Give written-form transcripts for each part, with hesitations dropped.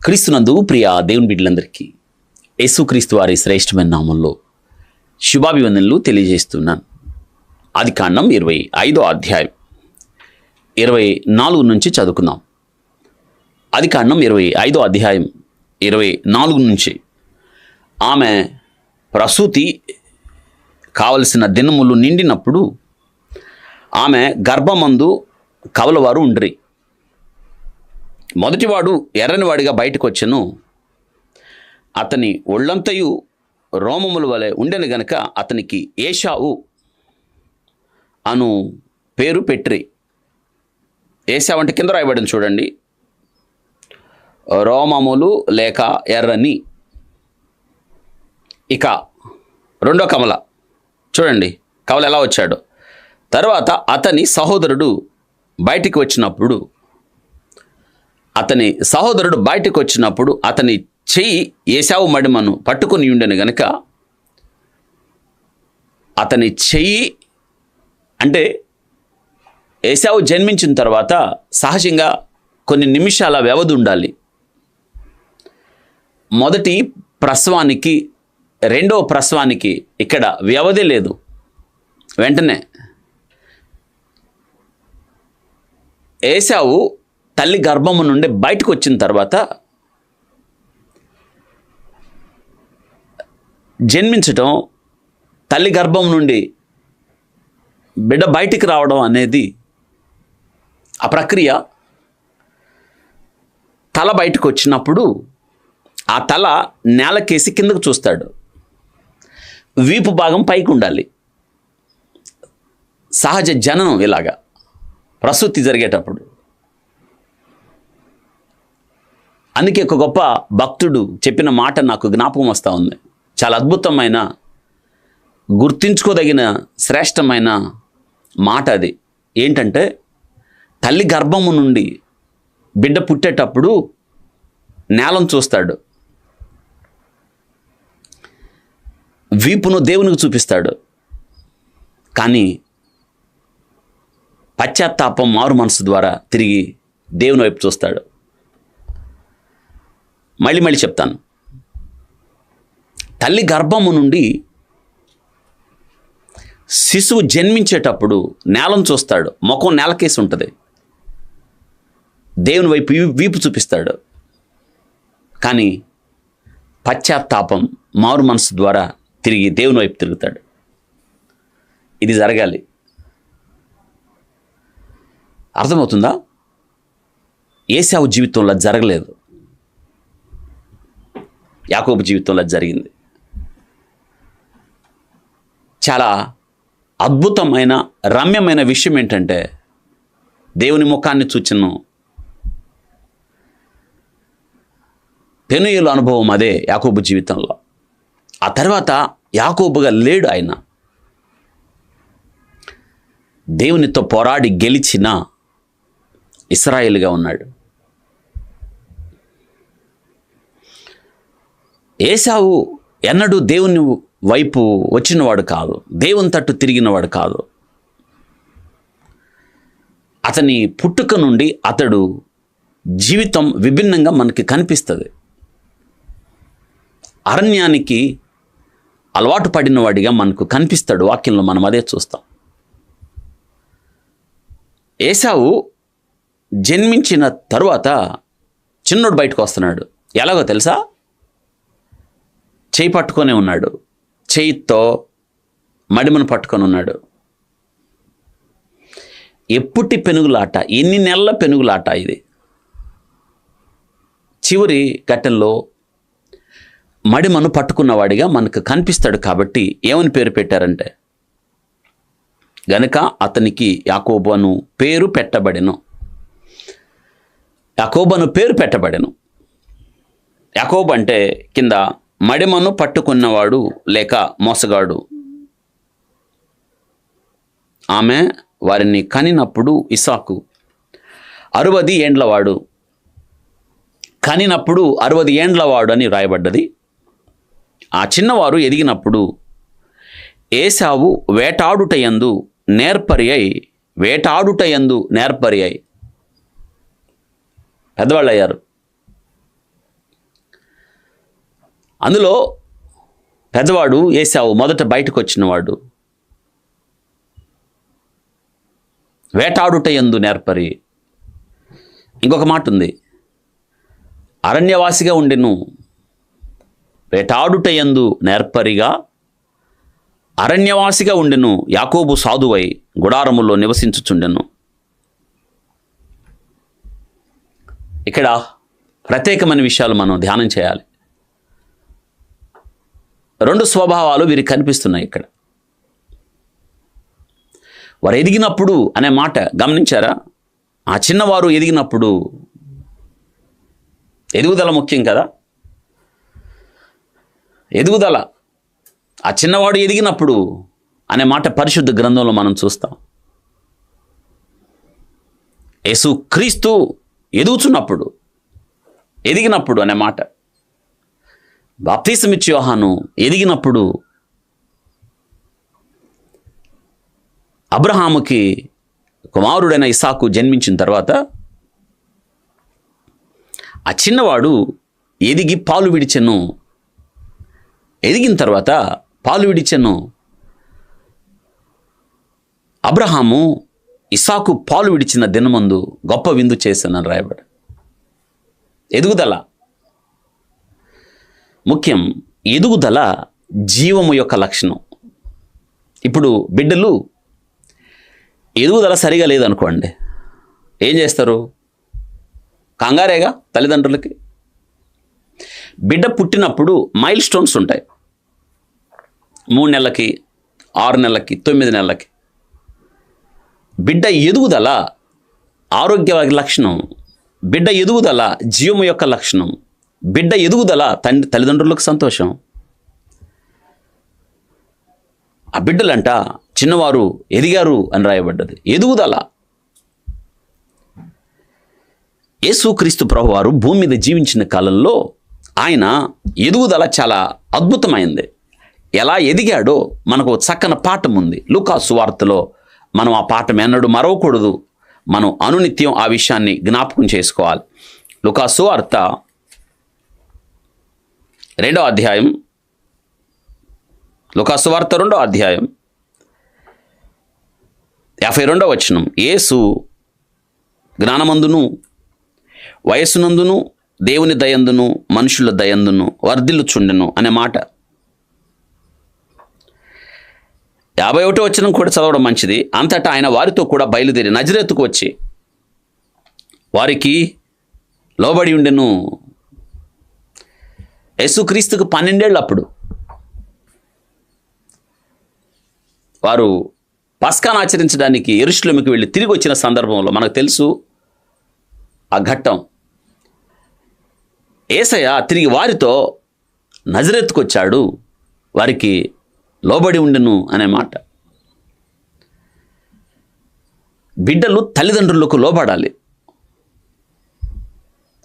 క్రీస్తునందు ప్రియ దేవుని బిడ్డలందరికీ యేసుక్రీస్తు వారి శ్రేష్టమైన నామంలో శుభాభివందనలు తెలియజేస్తున్నాను. ఆదికాండం 25వ అధ్యాయం 24 నుంచి చదువుకుందాం. ఆదికాండం 25వ అధ్యాయం 24 నుంచి ఆమె ప్రసూతి కావలసిన దినములు నిండినప్పుడు ఆమె గర్భమందు కవలవారు ఉండ్రి. మొదటివాడు ఎర్రనివాడిగా బయటకు వచ్చెను. అతని ఒళ్ళంతయు రోమముల వలె ఉండెను గనుక అతనికి ఏశావు అను పేరు పెట్టిరి. ఏశావు అంటే కింద రాయబడింది చూడండి, రోమములు లేక ఎర్రని. ఇక రెండో కమల చూడండి, కమల ఎలా వచ్చాడు. తర్వాత అతని సహోదరుడు బయటికి వచ్చినప్పుడు అతని చెయ్యి ఏశావు మడిమను పట్టుకొని ఉండెను గనుక అతని చెయ్యి అంటే ఏశావు జన్మించిన తర్వాత సహజంగా కొన్ని నిమిషాల వ్యవధి ఉండాలి. మొదటి ప్రసవానికి రెండవ ప్రసవానికి ఇక్కడ వ్యవధి లేదు. వెంటనే ఏశావు తల్లి గర్భము నుండి బయటకు వచ్చిన తర్వాత జన్మించటం, తల్లి గర్భం నుండి బిడ్డ బయటికి రావడం అనేది ఆ ప్రక్రియ. తల బయటకు వచ్చినప్పుడు ఆ తల నేలకేసి కిందకు చూస్తాడు. వీపు భాగం పైకి ఉండాలి. సహజ జననం ఇలాగా ప్రసూతి జరిగేటప్పుడు. అందుకే ఒక గొప్ప భక్తుడు చెప్పిన మాట నాకు జ్ఞాపకం వస్తూ ఉంది. చాలా అద్భుతమైన, గుర్తించుకోదగిన శ్రేష్టమైన మాట అది. ఏంటంటే, తల్లి గర్భము నుండి బిడ్డ పుట్టేటప్పుడు నేలను చూస్తాడు, వీపును దేవునికి చూపిస్తాడు. కానీ పశ్చాత్తాపం, మారు మనసు ద్వారా తిరిగి దేవుని వైపు చూస్తాడు. మళ్ళీ చెప్తాను. తల్లి గర్భము నుండి శిశువు జన్మించేటప్పుడు నేలను చూస్తాడు, ముఖం నేలకేసి ఉంటుంది, దేవుని వైపు వీపు చూపిస్తాడు. కానీ పశ్చాత్తాపం, మారు మనసు ద్వారా తిరిగి దేవుని వైపు తిరుగుతాడు. ఇది జరగాలి. అర్థమవుతుందా? ఏశావు జీవితంలో జరగలేదు, యాకోబు జీవితంలో జరిగింది. చాలా అద్భుతమైన, రమ్యమైన విషయం ఏంటంటే, దేవుని ముఖాన్ని చూచిన పెనుయేలు అనుభవం అదే యాకోబు జీవితంలో. ఆ తర్వాత యాకోబుగా లేడు ఆయన. దేవునితో పోరాడి గెలిచిన ఇశ్రాయేలుగా ఉన్నాడు. ఏశావు ఎన్నడూ దేవుని వైపు వచ్చినవాడు కాదు, దేవుని తట్టు తిరిగినవాడు కాదు. అతని పుట్టుక నుండి అతడు జీవితం విభిన్నంగా మనకి కనిపిస్తుంది. అరణ్యానికి అలవాటు పడినవాడిగా మనకు కనిపిస్తాడు. వాక్యంలో మనం అదే చూస్తాం. ఏశావు జన్మించిన తరువాత చిన్నోడు బయటకు వస్తున్నాడు. ఎలాగో తెలుసా? చేయి పట్టుకొనే ఉన్నాడు, చేయితో మడిమను పట్టుకొని ఉన్నాడు. ఎప్పుటి పెనుగులాట, ఎన్ని నెలల పెనుగులాట ఇది. చివరి ఘట్టంలో మడిమను పట్టుకున్నవాడిగా మనకు కనిపిస్తాడు. కాబట్టి ఏమని పేరు పెట్టారంటే, గనుక అతనికి యాకోబు అను పేరు పెట్టబడెను. యాకోబు అను పేరు పెట్టబడెను. యాకోబు అంటే కింద మడిమను పట్టుకున్నవాడు లేక మోసగాడు. ఆమె వారిని కనినప్పుడు ఇస్సాకు 60 ఏండ్లవాడు. కనినప్పుడు 60 ఏండ్లవాడు అని రాయబడ్డది. ఆ చిన్నవారు ఎదిగినప్పుడు ఏశావు వేటాడుటయందు నేర్పరి అయి పెద్దవాళ్ళు అయ్యారు. అందులో పెద్దవాడు ఏశావు, మొదట బయటకు వచ్చినవాడు. వేటాడుటయందు నేర్పరి. ఇంకొక మాట ఉంది, అరణ్యవాసిగా ఉండెను. వేటాడుటయందు నేర్పరిగా అరణ్యవాసిగా ఉండెను. యాకోబు సాధువై గుడారములో నివసించుచుండెను. ఇక్కడ ప్రత్యేకమైన విషయాలు మనం ధ్యానం చేయాలి. 2 స్వభావాలు వీరికి కనిపిస్తున్నాయి ఇక్కడ. వారు ఎదిగినప్పుడు అనే మాట గమనించారా? ఆ చిన్నవారు ఎదిగినప్పుడు, ఎదుగుదల ముఖ్యం కదా. ఎదుగుదల, ఆ చిన్నవాడు ఎదిగినప్పుడు అనే మాట పరిశుద్ధ గ్రంథంలో మనం చూస్తాం. యేసు క్రీస్తు ఎదుగుచున్నప్పుడు, ఎదిగినప్పుడు అనే మాట. బాప్తీసమిచ్చి యోహాను ఎదిగినప్పుడు, అబ్రహాముకి కుమారుడైన ఇస్సాకు జన్మించిన తర్వాత ఆ చిన్నవాడు ఎదిగి పాలు విడిచెను. ఎదిగిన తర్వాత పాలు విడిచెను. అబ్రహాము ఇస్సాకు పాలు విడిచిన దినమందు గొప్ప విందు చేశానని రాయబడి. ఎదుగుదల ముఖ్యం. ఎదుగుదల జీవము యొక్క లక్షణం. ఇప్పుడు బిడ్డలు ఎదుగుదల సరిగా లేదనుకోండి, ఏం చేస్తారు? కంగారేగా తల్లిదండ్రులకి. బిడ్డ పుట్టినప్పుడు మైల్ స్టోన్స్ ఉంటాయి. 3 నెలలకి, 6 నెలలకి, 9 నెలలకి. బిడ్డ ఎదుగుదల ఆరోగ్య లక్షణం. బిడ్డ ఎదుగుదల జీవము యొక్క లక్షణం. బిడ్డ ఎదుగుదల తల్లిదండ్రులకు సంతోషం. ఆ బిడ్డలంట చిన్నవారు ఎదిగారు అని రాయబడ్డది. ఎదుగుదల. యేసుక్రీస్తు ప్రభువారు భూమి మీద జీవించిన కాలంలో ఆయన ఎదుగుదల చాలా అద్భుతమైంది. ఎలా ఎదిగాడో మనకు చక్కని పాఠం ఉంది. లూకా సువార్తలో మనం ఆ పాఠం ఎన్నడూ మరవకూడదు. మనం అనునిత్యం ఆ విషయాన్ని జ్ఞాపకం చేసుకోవాలి. లూకా సువార్త 2వ అధ్యాయం, లూకా సువార్త 2వ అధ్యాయం 52వ వచనం. యేసు జ్ఞానమందును వయస్సునందును దేవుని దయందును మనుషుల దయందును వర్ధిల్లుచుండెను అనే మాట. 51వ వచనం కూడా చదవడం మంచిది. అంతటా ఆయన వారితో కూడా బయలుదేరి నజరేతుకు వచ్చి వారికి లోబడి ఉండెను. యేసుక్రీస్తుకు 12 ఏళ్ళు అప్పుడు. వారు పస్కాను ఆచరించడానికి యెరూషలేముకి వెళ్ళి తిరిగి వచ్చిన సందర్భంలో మనకు తెలుసు ఆ ఘట్టం. యేసయ్య తిరిగి వారితో నజరేతుకు వచ్చాడు, వారికి లోబడి ఉండెను అనే మాట. బిడ్డలు తల్లిదండ్రులకు లోబడాలి.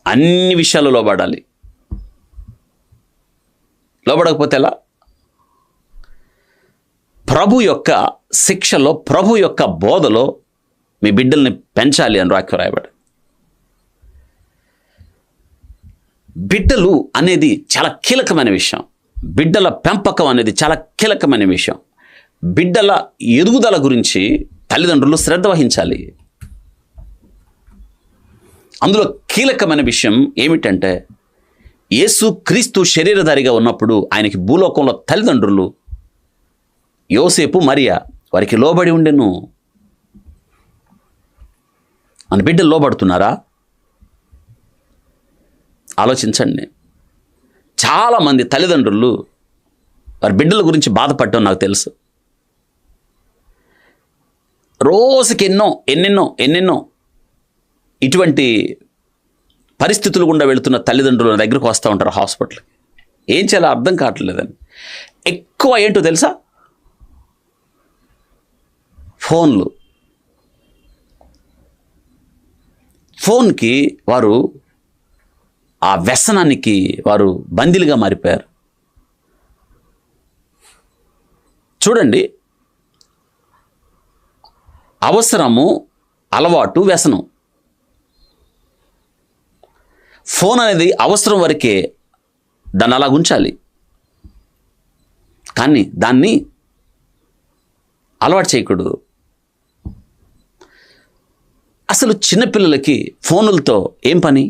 అన్ని విషయాలు లోబడాలి. లోబడకపోతే ఎలా? ప్రభు యొక్క శిక్షలో, ప్రభు యొక్క బోధలో మీ బిడ్డల్ని పెంచాలి అని వాక్యం రాయబడి. బిడ్డలు అనేది చాలా కీలకమైన విషయం. బిడ్డల పెంపకం అనేది చాలా కీలకమైన విషయం. బిడ్డల ఎదుగుదల గురించి తల్లిదండ్రులు శ్రద్ధ వహించాలి. అందులో కీలకమైన విషయం ఏమిటంటే, యేసు క్రీస్తు శరీరధారిగా ఉన్నప్పుడు ఆయనకి భూలోకంలో తల్లిదండ్రులు యోసేపు, మరియా వారికి లోబడి ఉండెను. మన బిడ్డలు లోబడుతున్నారా? ఆలోచించండి. చాలామంది తల్లిదండ్రులు వారి బిడ్డల గురించి బాధపడటం నాకు తెలుసు. రోజుకి ఎన్నెన్నో ఇటువంటి పరిస్థితులు గుండా వెళుతున్న తల్లిదండ్రుల దగ్గరకు వస్తూ ఉంటారు హాస్పిటల్కి. ఏం చేయాలో అర్థం కావట్లేదని. ఎక్కువ ఏంటో తెలుసా? ఫోన్కి వారు ఆ వ్యసనానికి వారు బందీలుగా మారిపోయారు. చూడండి, అవసరము, అలవాటు, వ్యసనం. ఫోన్ అనేది అవసరం వరకే దాన్ని అలా ఉంచాలి. కానీ దాన్ని అలవాటు చేయకూడదు. అసలు చిన్నపిల్లలకి ఫోనులతో ఏం పని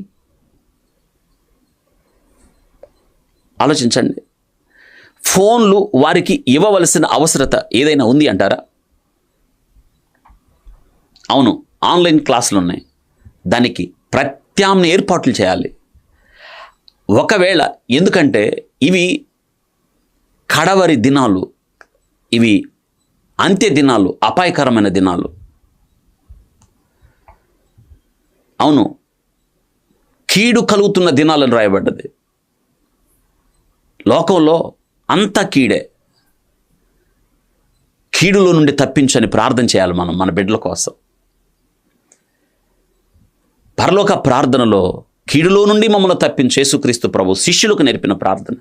ఆలోచించండి. ఫోన్లు వారికి ఇవ్వవలసిన అవసరత ఏదైనా ఉంది అంటారా? అవును, ఆన్లైన్ క్లాసులు ఉన్నాయి. దానికి ప్రత్యామ్నాయ ఏర్పాట్లు చేయాలి. ఒకవేళ, ఎందుకంటే ఇవి కడవరి దినాలు, ఇవి అంత్య దినాలు, అపాయకరమైన దినాలు. అవును, కీడు కలుగుతున్న దినాలను రాయబడ్డది. లోకంలో అంతా కీడే. కీడులో నుండి తప్పించని ప్రార్థన చేయాలి మనం మన బిడ్డల కోసం. పరలోక ప్రార్థనలో కీడులో నుండి మమ్మల్ని తప్పించి యేసుక్రీస్తు ప్రభు శిష్యులకు నేర్పిన ప్రార్థన.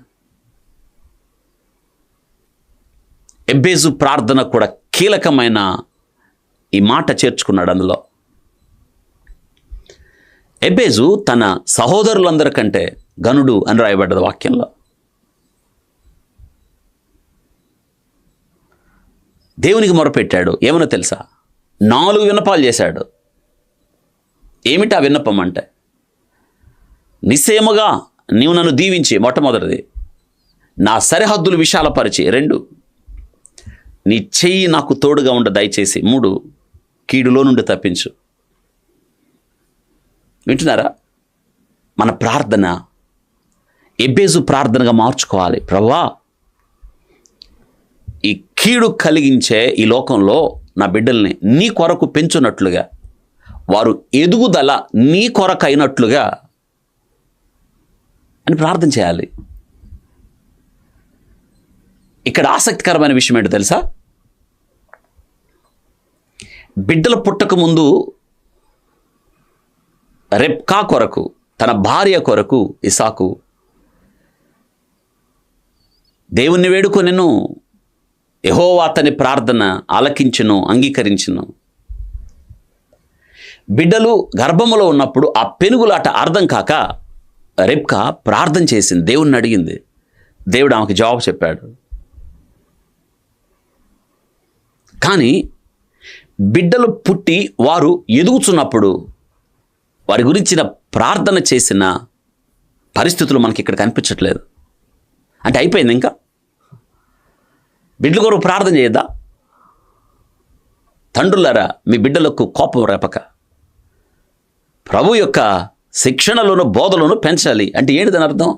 ఎబ్బేజు ప్రార్థన కూడా కీలకమైన ఈ మాట చేర్చుకున్నాడు అందులో. ఎబ్బేజు తన సహోదరులందరికంటే గనుడు అని రాయబడ్డది వాక్యంలో. దేవునికి మొరపెట్టాడు. ఏమన్నా తెలుసా? 4 విన్నపాలు చేశాడు. ఏమిటి ఆ విన్నపం అంటే, నిశ్చయముగా నీవు నన్ను దీవించి, మొట్టమొదటిది నా సరిహద్దులు విశాలపరిచి, 2 నీ చెయ్యి నాకు తోడుగా ఉండ దయచేసి, 3 కీడులో నుండి తప్పించు. వింటున్నారా? మన ప్రార్థన ఎబ్బేజు ప్రార్థనగా మార్చుకోవాలి. ప్రభువా, ఈ కీడు కలిగించే ఈ లోకంలో నా బిడ్డల్ని నీ కొరకు పెంచున్నట్లుగా, వారు ఎదుగుదల నీ కొరకు అయినట్లుగా అని ప్రార్థన చేయాలి. ఇక్కడ ఆసక్తికరమైన విషయం ఏంటో తెలుసా? బిడ్డల పుట్టక ముందు రెబ్కా కొరకు, తన భార్య కొరకు ఇసాకు దేవుణ్ణి వేడుకొనెను. యెహోవా అతని ప్రార్థన ఆలకించును, అంగీకరించును. బిడ్డలు గర్భములో ఉన్నప్పుడు ఆ పెనుగులాట అర్థం కాక రెబ్కా ప్రార్థన చేసింది, దేవుణ్ణి అడిగింది. దేవుడు ఆమెకు జవాబు చెప్పాడు. కానీ బిడ్డలు పుట్టి వారు ఎదుగుతున్నప్పుడు వారి గురించిన ప్రార్థన చేసిన పరిస్థితులు మనకి ఇక్కడ కనిపించట్లేదు. అంటే అయిపోయింది. ఇంకా బిడ్డల కొరకు ప్రార్థన చేయద్దా? తండ్రులారా, మీ బిడ్డలకు కోపం రేపక ప్రభు యొక్క శిక్షణలోను బోధలోను పెంచాలి. అంటే ఏంటి దాని అర్థం?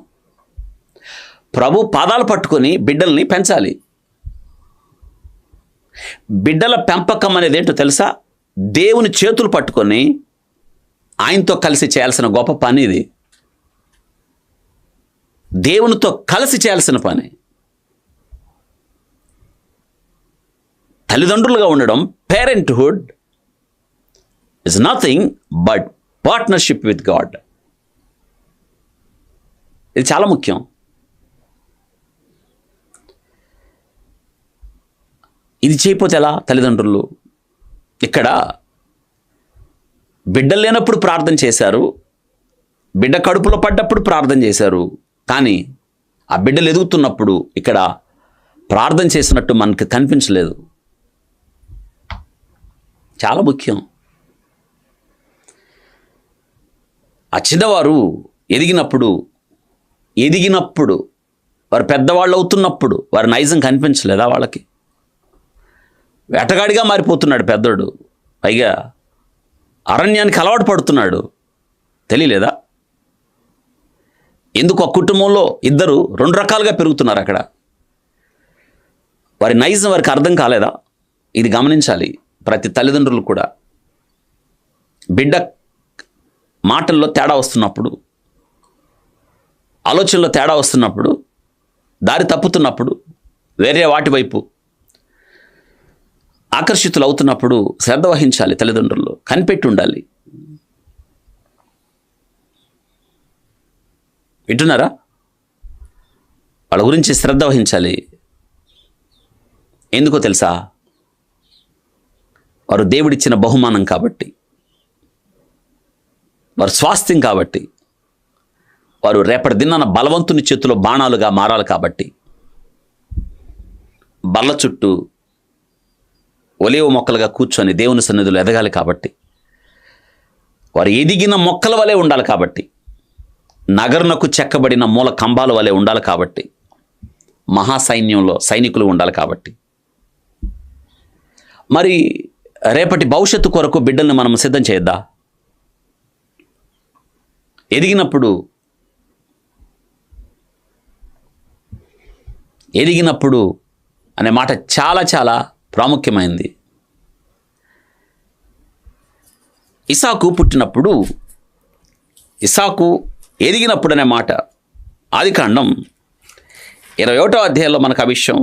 ప్రభు పాదాలు పట్టుకొని బిడ్డల్ని పెంచాలి. బిడ్డల పెంపకం అనేది ఏంటో తెలుసా? దేవుని చేతులు పట్టుకొని ఆయనతో కలిసి చేయాల్సిన గొప్ప పని ఇది. దేవునితో కలిసి చేయాల్సిన పని. తల్లిదండ్రులుగా ఉండడం, parenthood is nothing but partnership with God. ఇది చాలా ముఖ్యం. ఇది చేయకపోతే ఎలా? తల్లిదండ్రులు ఇక్కడ బిడ్డలు లేనప్పుడు ప్రార్థన చేశారు, బిడ్డ కడుపులో పడ్డప్పుడు ప్రార్థన చేశారు, కానీ ఆ బిడ్డలు ఎదుగుతున్నప్పుడు ఇక్కడ ప్రార్థన చేసినట్టు మనకు కనిపించలేదు. చాలా ముఖ్యం. ఆ చిన్నవారు ఎదిగినప్పుడు వారు పెద్దవాళ్ళు అవుతున్నప్పుడు వారి నైజం కనిపించలేదా వాళ్ళకి? వేటగాడిగా మారిపోతున్నాడు పెద్దోడు, పైగా అరణ్యానికి అలవాటు పడుతున్నాడు. తెలియలేదా? ఎందుకు ఆ కుటుంబంలో ఇద్దరు 2 రకాలుగా పెరుగుతున్నారు అక్కడ? వారి నైజం వారికి అర్థం కాలేదా? ఇది గమనించాలి ప్రతి తల్లిదండ్రులు కూడా. బిడ్డ మాటల్లో తేడా వస్తున్నప్పుడు, ఆలోచనలో తేడా వస్తున్నప్పుడు, దారి తప్పుతున్నప్పుడు, వేరే వాటి వైపు ఆకర్షితులు అవుతున్నప్పుడు శ్రద్ధ వహించాలి. తల్లిదండ్రులు కనిపెట్టి ఉండాలి. వింటున్నారా? వాళ్ళ గురించి శ్రద్ధ వహించాలి. ఎందుకో తెలుసా? వారు దేవుడిచ్చిన బహుమానం కాబట్టి, వారు స్వాస్థ్యం కాబట్టి, వారు రేపటి దినాన బలవంతుని చేతిలో బాణాలుగా మారాలి కాబట్టి బల్ల చుట్టూ ఒలీవ మొక్కలుగా కూర్చొని దేవుని సన్నిధిలో ఎదగాలి కాబట్టి, వారు ఎదిగిన మొక్కల వలె ఉండాలి కాబట్టి, నగరునకు చెక్కబడిన మూల కంబాల వలె ఉండాలి కాబట్టి, మహాసైన్యంలో సైనికులు ఉండాలి కాబట్టి, మరి రేపటి భవిష్యత్తు కొరకు బిడ్డల్ని మనం సిద్ధం చేద్దా? ఎదిగినప్పుడు అనే మాట చాలా చాలా ప్రాముఖ్యమైనది. ఇసాకు పుట్టినప్పుడు, ఇసాకు ఎదిగినప్పుడు అనే మాట ఆదికాండం 21వ అధ్యాయంలో మనకు ఆ విషయం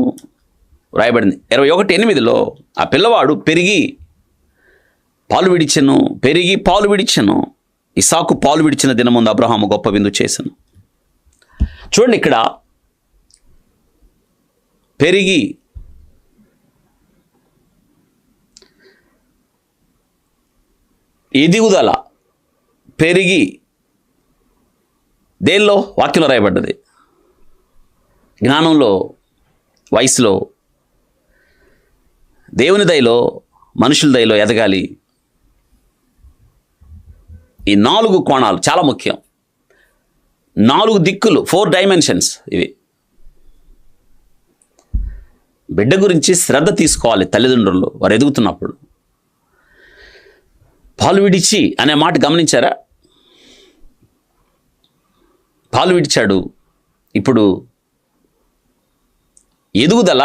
రాయబడింది. 21:8 ఆ పిల్లవాడు పెరిగి పాలు విడిచెను. ఇసాకు పాలు విడిచిన దినముందు అబ్రహాము గొప్ప విందు చేసెను. చూడండి, ఇక్కడ పెరిగి ఎదుగుదల, పెరిగి దేనిలో? వాక్యంలో రాయబడ్డది. జ్ఞానంలో, వయసులో, దేవుని దయలో, మనుషుల దయలో ఎదగాలి. ఈ 4 కోణాలు చాలా ముఖ్యం. 4 దిక్కులు, 4 డైమెన్షన్స్ ఇవి. బిడ్డ గురించి శ్రద్ధ తీసుకోవాలి తల్లిదండ్రులు వారు ఎదుగుతున్నప్పుడు. పాలు విడిచి అనే మాట గమనించారా? పాలు విడిచాడు. ఇప్పుడు ఎదుగుదల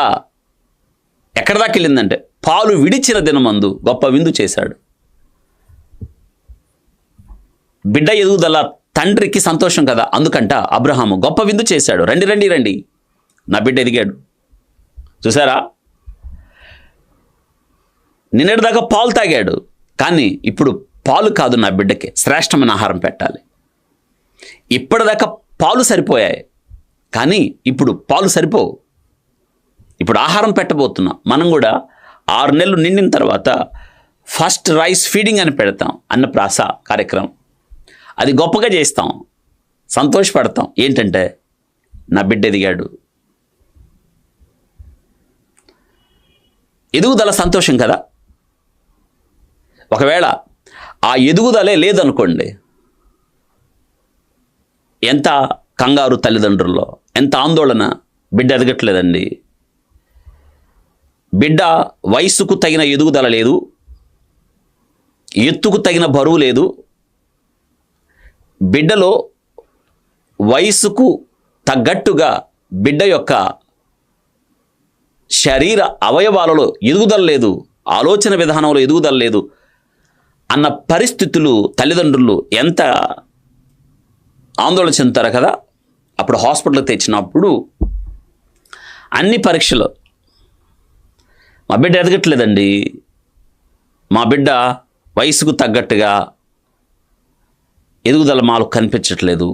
ఎక్కడి దాకా వెళ్ళిందంటే, పాలు విడిచిన దినమందు గొప్ప విందు చేశాడు. బిడ్డ ఎదుగుదల తండ్రికి సంతోషం కదా, అందుకంట అబ్రహాము గొప్ప విందు చేశాడు. రండి, నా బిడ్డ ఎదిగాడు. చూసారా? నిన్నటిదాకా పాలు తాగాడు, కానీ ఇప్పుడు పాలు కాదు, నా బిడ్డకి శ్రేష్టమైన ఆహారం పెట్టాలి. ఇప్పటిదాకా పాలు సరిపోయాయి, కానీ ఇప్పుడు పాలు సరిపోవు. ఇప్పుడు ఆహారం పెట్టబోతున్నాం. మనం కూడా 6 నెలలు నిండిన తర్వాత ఫస్ట్ రైస్ ఫీడింగ్ అని పెడతాం, అన్నప్రాస కార్యక్రమం. అది గొప్పగా చేస్తాం, సంతోషపడతాం. ఏంటంటే, నా బిడ్డ ఎదిగాడు. ఎదుగుదల సంతోషం కదా. ఒకవేళ ఆ ఎదుగుదలే లేదనుకోండి, ఎంత కంగారు తల్లిదండ్రుల్లో, ఎంత ఆందోళన. బిడ్డ ఎదగట్లేదండి, బిడ్డ వయసుకు తగిన ఎదుగుదల లేదు, ఎత్తుకు తగిన బరువు లేదు, బిడ్డలో వయసుకు తగ్గట్టుగా బిడ్డ యొక్క శరీర అవయవాలలో ఎదుగుదల లేదు, ఆలోచన విధానంలో ఎదుగుదల లేదు అన్న పరిస్థితులు తల్లిదండ్రులు ఎంత ఆందోళన చెందుతారు కదా. అప్పుడు హాస్పిటల్కి తెచ్చినప్పుడు అన్ని పరీక్షలు, మా బిడ్డ ఎదగట్లేదండి, మా బిడ్డ వయసుకు తగ్గట్టుగా ఎదుగుదల మాకు కనిపించట్లేదు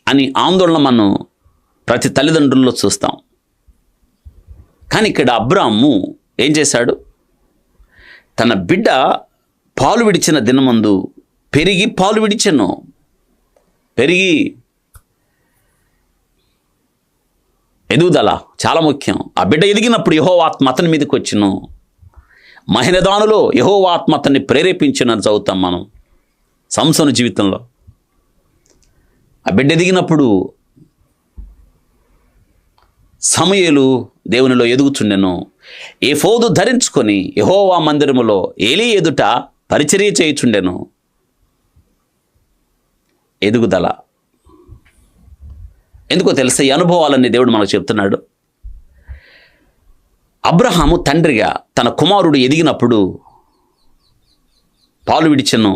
అని ఆందోళన మనం ప్రతి తల్లిదండ్రుల్లో చూస్తాం. కానీ ఇక్కడ అబ్రాము ఏం చేశాడు? తన బిడ్డ పాలు విడిచిన దినమందు పెరిగి పాలు విడిచెను. పెరిగి ఎదుగుదల చాలా ముఖ్యం. ఆ బిడ్డ ఎదిగినప్పుడు యెహోవా ఆత్మ అతని మీదకి వచ్చును. మహినదానులో యెహోవా ఆత్మ అతన్ని ప్రేరేపించినని చదువుతాం మనం సంసోను జీవితంలో. ఆ బిడ్డ ఎదిగినప్పుడు సమూయేలు దేవునిలో ఎదుగుచుండెను. ఏఫోదు ధరించుకొని యెహోవా మందిరములో ఏలీ ఎదుట పరిచర్య చేయుచుండెను. ఎదుగుదల ఎందుకో తెలుసా? ఈ అనుభవాలన్నీ దేవుడు మనకు చెప్తున్నాడు. అబ్రహాము తండ్రిగా తన కుమారుడు ఎదిగినప్పుడు పాలు విడిచెను,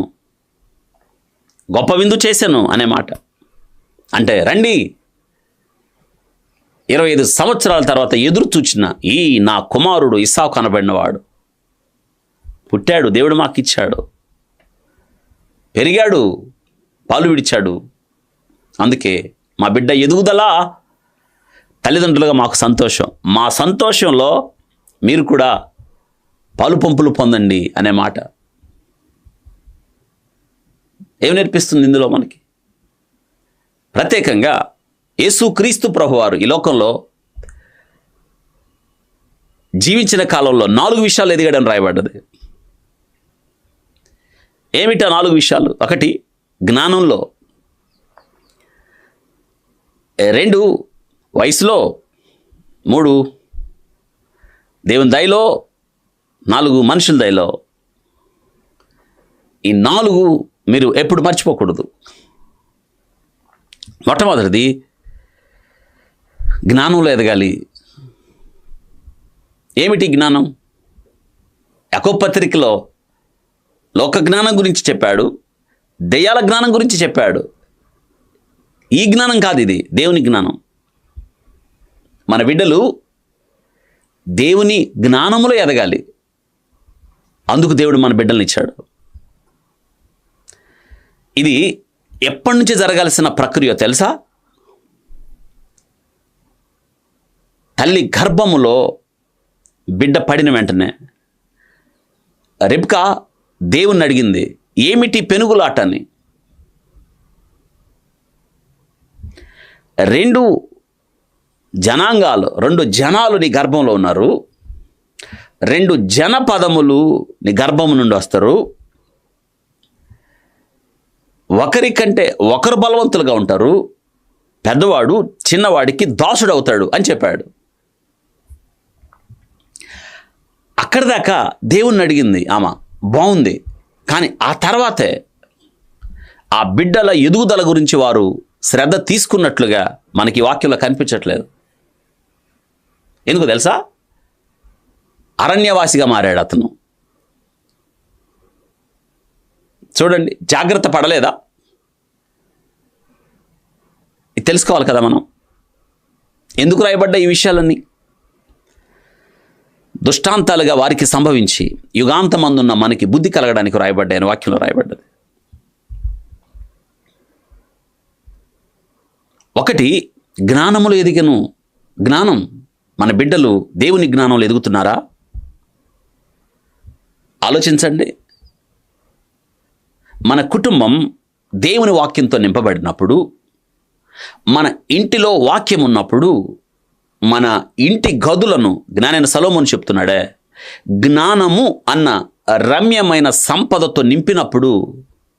గొప్ప విందు చేశాను అనే మాట. అంటే రండి, 25 సంవత్సరాల తర్వాత ఎదురు చూచిన ఈ నా కుమారుడు ఇస్సాకు అనబడినవాడు పుట్టాడు. దేవుడు మాకు ఇచ్చాడు, పెరిగాడు, పాలు విడిచాడు. అందుకే మా బిడ్డ ఎదుగుదల తల్లిదండ్రులుగా మాకు సంతోషం. మా సంతోషంలో మీరు కూడా పాలు పంపులు పొందండి అనే మాట ఏం నేర్పిస్తుంది ఇందులో మనకి? ప్రత్యేకంగా యేసుక్రీస్తు ప్రభువారు ఈ లోకంలో జీవించిన కాలంలో 4 విషయాలు ఎదిగాడని రాయబడ్డది. ఏమిటా 4 విషయాలు? 1 జ్ఞానంలో, 2 వయసులో, 3 దేవుని దయలో, 4 మనుషుల దయలో. ఈ 4 మీరు ఎప్పుడు మర్చిపోకూడదు. మొట్టమొదటిది జ్ఞానంలో ఎదగాలి. ఏమిటి జ్ఞానం? యాకోబు పత్రికలో లోక జ్ఞానం గురించి చెప్పాడు, దెయ్యాల జ్ఞానం గురించి చెప్పాడు. ఈ జ్ఞానం కాదు, ఇది దేవుని జ్ఞానం. మన బిడ్డలు దేవుని జ్ఞానములో ఎదగాలి. అందుకు దేవుడు మన బిడ్డల్ని ఇచ్చాడు. ఇది ఎప్పటి నుంచి జరగాల్సిన ప్రక్రియ తెలుసా? తల్లి గర్భములో బిడ్డ పడిన వెంటనే రెబ్కా దేవుణ్ణి అడిగింది, ఏమిటి పెనుగులాట అని. 2 జనాంగాలు, 2 జనాలు నీ గర్భంలో ఉన్నారు. 2 జనపదములు నీ గర్భము నుండి వస్తారు. ఒకరికంటే ఒకరు బలవంతులుగా ఉంటారు. పెద్దవాడు చిన్నవాడికి దాసుడు అవుతాడు అని చెప్పాడు. అక్కడి దాకా దేవుణ్ణి అడిగింది ఆమె, బాగుంది. కానీ ఆ తర్వాతే ఆ బిడ్డల ఎదుగుదల గురించి వారు శ్రద్ధ తీసుకున్నట్లుగా మనకి వాక్యంలో కనిపించట్లేదు. ఎందుకు తెలుసా? అరణ్యవాసిగా మారాడు అతను. చూడండి, జాగ్రత్త పడలేదా? ఇది తెలుసుకోవాలి కదా మనం. ఎందుకు రాయబడ్డ ఈ విషయాలన్నీ? దుష్టాంతాలుగా వారికి సంభవించి యుగాంతమందున్న మనకి బుద్ధి కలగడానికి రాయబడ్డాయని వాక్యంలో రాయబడ్డది. 1 జ్ఞానములు ఎదిగను. జ్ఞానం, మన బిడ్డలు దేవుని జ్ఞానంలో ఎదుగుతున్నారా? ఆలోచించండి. మన కుటుంబం దేవుని వాక్యంతో నింపబడినప్పుడు, మన ఇంటిలో వాక్యం ఉన్నప్పుడు, మన ఇంటి గదులను జ్ఞానైన సొలొమోను చెప్తున్నాడే, జ్ఞానము అన్న రమ్యమైన సంపదతో నింపినప్పుడు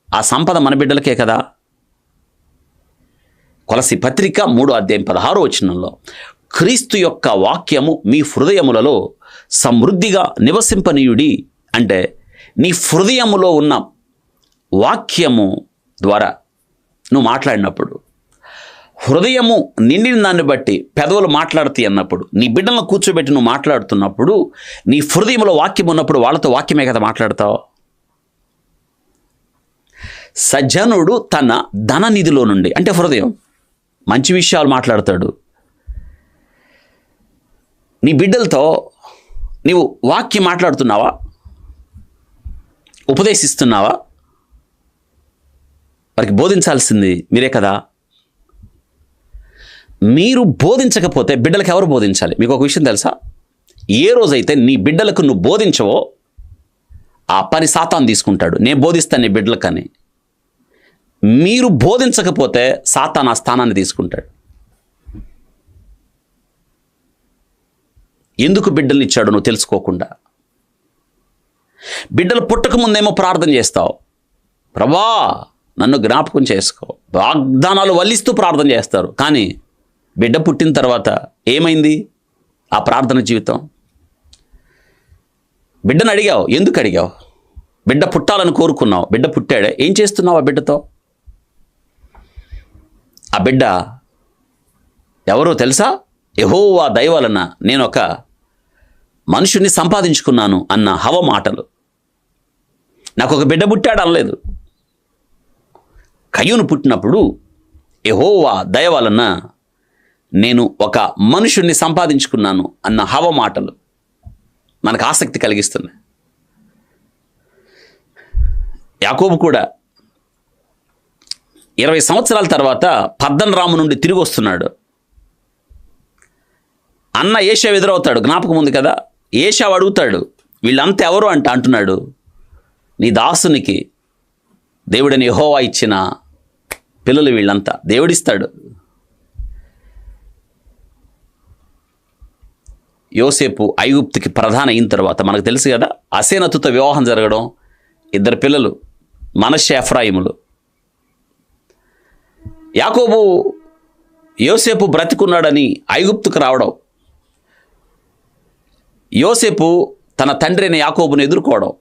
ఆ సంపద మన బిడ్డలకే కదా. కొలసి పత్రిక 3:16 క్రీస్తు యొక్క వాక్యము మీ హృదయములలో సమృద్ధిగా నివసింపనీయుడి అంటే, నీ హృదయములో ఉన్న వాక్యము ద్వారా నువ్వు మాట్లాడినప్పుడు, హృదయము నిండిన దాన్ని బట్టి పెదవులు మాట్లాడుతాయి అన్నప్పుడు, నీ బిడ్డలను కూర్చోబెట్టి నువ్వు మాట్లాడుతున్నప్పుడు, నీ హృదయంలో వాక్యం ఉన్నప్పుడు వాళ్ళతో వాక్యమే కదా మాట్లాడతావు. సజ్జనుడు తన ధన నిధిలో నుండి, అంటే హృదయం, మంచి విషయాలు మాట్లాడతాడు. నీ బిడ్డలతో నీవు వాక్యం మాట్లాడుతున్నావా? ఉపదేశిస్తున్నావా? వారికి బోధించాల్సింది మీరే కదా. మీరు బోధించకపోతే బిడ్డలకు ఎవరు బోధించాలి? మీకు ఒక విషయం తెలుసా? ఏ రోజైతే నీ బిడ్డలకు నువ్వు బోధించవో ఆ పని సాతాను తీసుకుంటాడు. నేను బోధిస్తాను నీ బిడ్డలకని. మీరు బోధించకపోతే సాతాను ఆ స్థానాన్ని తీసుకుంటాడు. ఎందుకు బిడ్డల్ని ఇచ్చాడు నువ్వు తెలుసుకోకుండా? బిడ్డలు పుట్టక ముందేమో ప్రార్థన చేస్తావు, ప్రభా నన్ను జ్ఞాపకం చేసుకో, వాగ్దానాలు వల్లిస్తూ ప్రార్థన చేస్తారు. కానీ బిడ్డ పుట్టిన తర్వాత ఏమైంది ఆ ప్రార్థన జీవితం? బిడ్డను అడిగావు, ఎందుకు అడిగావు? బిడ్డ పుట్టాలని కోరుకున్నావు, బిడ్డ పుట్టాడే, ఏం చేస్తున్నావు ఆ బిడ్డతో? ఆ బిడ్డ ఎవరో తెలుసా? యెహోవా దయ వలన నేను ఒక మనుషుని సంపాదించుకున్నాను అన్న హవ మాటలు. నాకు ఒక బిడ్డ పుట్టాడు అనలేదు. కయ్యూను పుట్టినప్పుడు యెహోవా దయ వలన నేను ఒక మనుషుణ్ణి సంపాదించుకున్నాను అన్న హవ మాటలు మనకు ఆసక్తి కలిగిస్తున్నాయి. యాకోబు కూడా 20 సంవత్సరాల తర్వాత పద్దనరాము నుండి తిరిగి వస్తున్నాడు. అన్న ఏషావు ఎదురవుతాడు, జ్ఞాపకం ఉంది కదా. ఏషావు అడుగుతాడు, వీళ్ళంతా ఎవరు అంటున్నాడు, నీ దాసునికి దేవుడని యెహోవా ఇచ్చిన పిల్లలు వీళ్ళంతా. దేవుడిస్తాడు. యోసేపు ఐగుప్తుకి ప్రధాన అయిన తర్వాత మనకు తెలుసు కదా, అసేనతుతో వివాహం జరగడం, 2 పిల్లలు మనష్షే ఎఫ్రాయిములు. యాకోబు యోసేపు బ్రతికున్నాడని ఐగుప్తుకు రావడం, యోసేపు తన తండ్రి అయిన యాకోబును ఎదుర్కోవడం,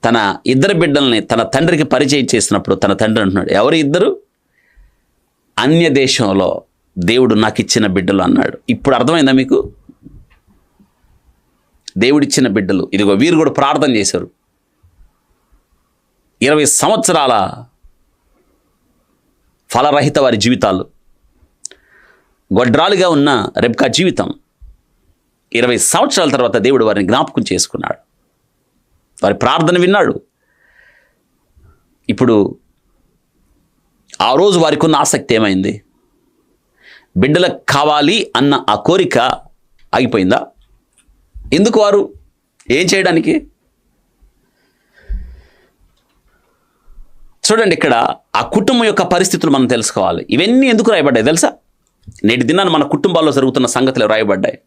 తన 2 బిడ్డల్ని తన తండ్రికి పరిచయం చేసినప్పుడు తన తండ్రి అంటున్నాడు, ఎవరు 2? అన్య దేశంలో దేవుడు నాకు ఇచ్చిన బిడ్డలు అన్నాడు. ఇప్పుడు అర్థమైందా మీకు? దేవుడిచ్చిన బిడ్డలు. ఇదిగో వీరు కూడా ప్రార్థన చేశారు. 20 సంవత్సరాల ఫలరహిత వారి జీవితాలు, గొడ్రాలుగా ఉన్న రెబ్కా జీవితం 20 సంవత్సరాల తర్వాత దేవుడు వారిని జ్ఞాపకం చేసుకున్నాడు. వారి ప్రార్థన విన్నాడు. ఇప్పుడు ఆ రోజు వారికి ఉన్న ఆసక్తి ఏమైంది? బిడ్డలకు కావాలి అన్న ఆ కోరిక ఆగిపోయిందా? ఎందుకు? వారు ఏం చేయడానికి? చూడండి, ఇక్కడ ఆ కుటుంబం యొక్క పరిస్థితులు మనం తెలుసుకోవాలి. ఇవన్నీ ఎందుకు రాయబడ్డాయి తెలుసా? నేటి దినాన్ని మన కుటుంబాల్లో జరుగుతున్న సంగతులు రాయబడ్డాయి.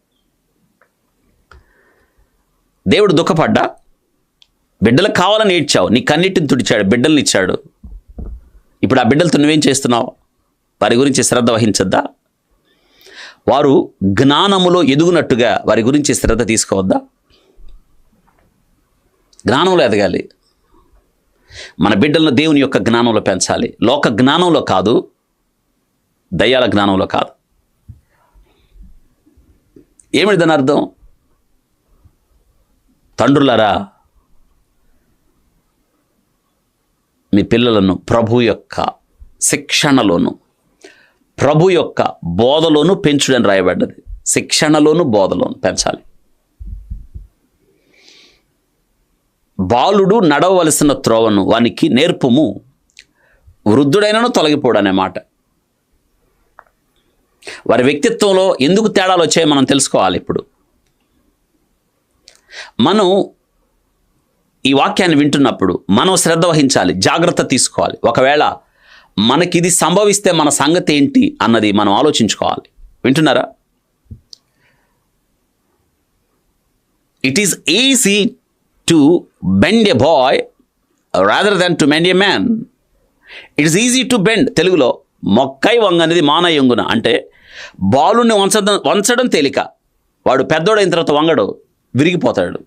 దేవుడు దుఃఖపడ్డా? బిడ్డలకు కావాలని ఏడ్చావు, నీ కన్నిటిని తుడిచాడు, బిడ్డల్ని ఇచ్చాడు. ఇప్పుడు ఆ బిడ్డలతో నువ్వేం చేస్తున్నావు? వారి గురించి శ్రద్ధ వహించద్దా? వారు జ్ఞానములో ఎదుగునట్టుగా వారి గురించి శ్రద్ధ తీసుకోవద్దా? జ్ఞానంలో ఎదగాలి. మన బిడ్డలను దేవుని యొక్క జ్ఞానంలో పెంచాలి. లోక జ్ఞానంలో కాదు, దయ్యాల జ్ఞానంలో కాదు. ఏమిటి దాని అర్థం? తండ్రులారా, మీ పిల్లలను ప్రభు యొక్క శిక్షణలోను, ప్రభు యొక్క బోధలోను పెంచుడని రాయబడ్డది. శిక్షణలోను బోధలోను పెంచాలి. బాలుడు నడవవలసిన త్రోవను వానికి నేర్పుము, వృద్ధుడైనను తొలగిపోడు అనే మాట. వారి వ్యక్తిత్వంలో ఎందుకు తేడాలు వచ్చాయో మనం తెలుసుకోవాలి. ఇప్పుడు మనం ఈ వాక్యాన్ని వింటున్నప్పుడు మనం శ్రద్ధ వహించాలి, జాగ్రత్త తీసుకోవాలి. ఒకవేళ మనకిది సంభవిస్తే మన సంగతి ఏంటి అన్నది మనం ఆలోచించుకోవాలి. వింటున్నారా? It is easy to bend a boy rather than to bend a man. It is easy to bend. తెలుగులో మొక్కై వంగనేది మానయ్యంగున అంటే బాలుని వంచడం తేలిక. వాడు పెద్దోడైన తర్వాత వంగడు, విరిగిపోతాడు.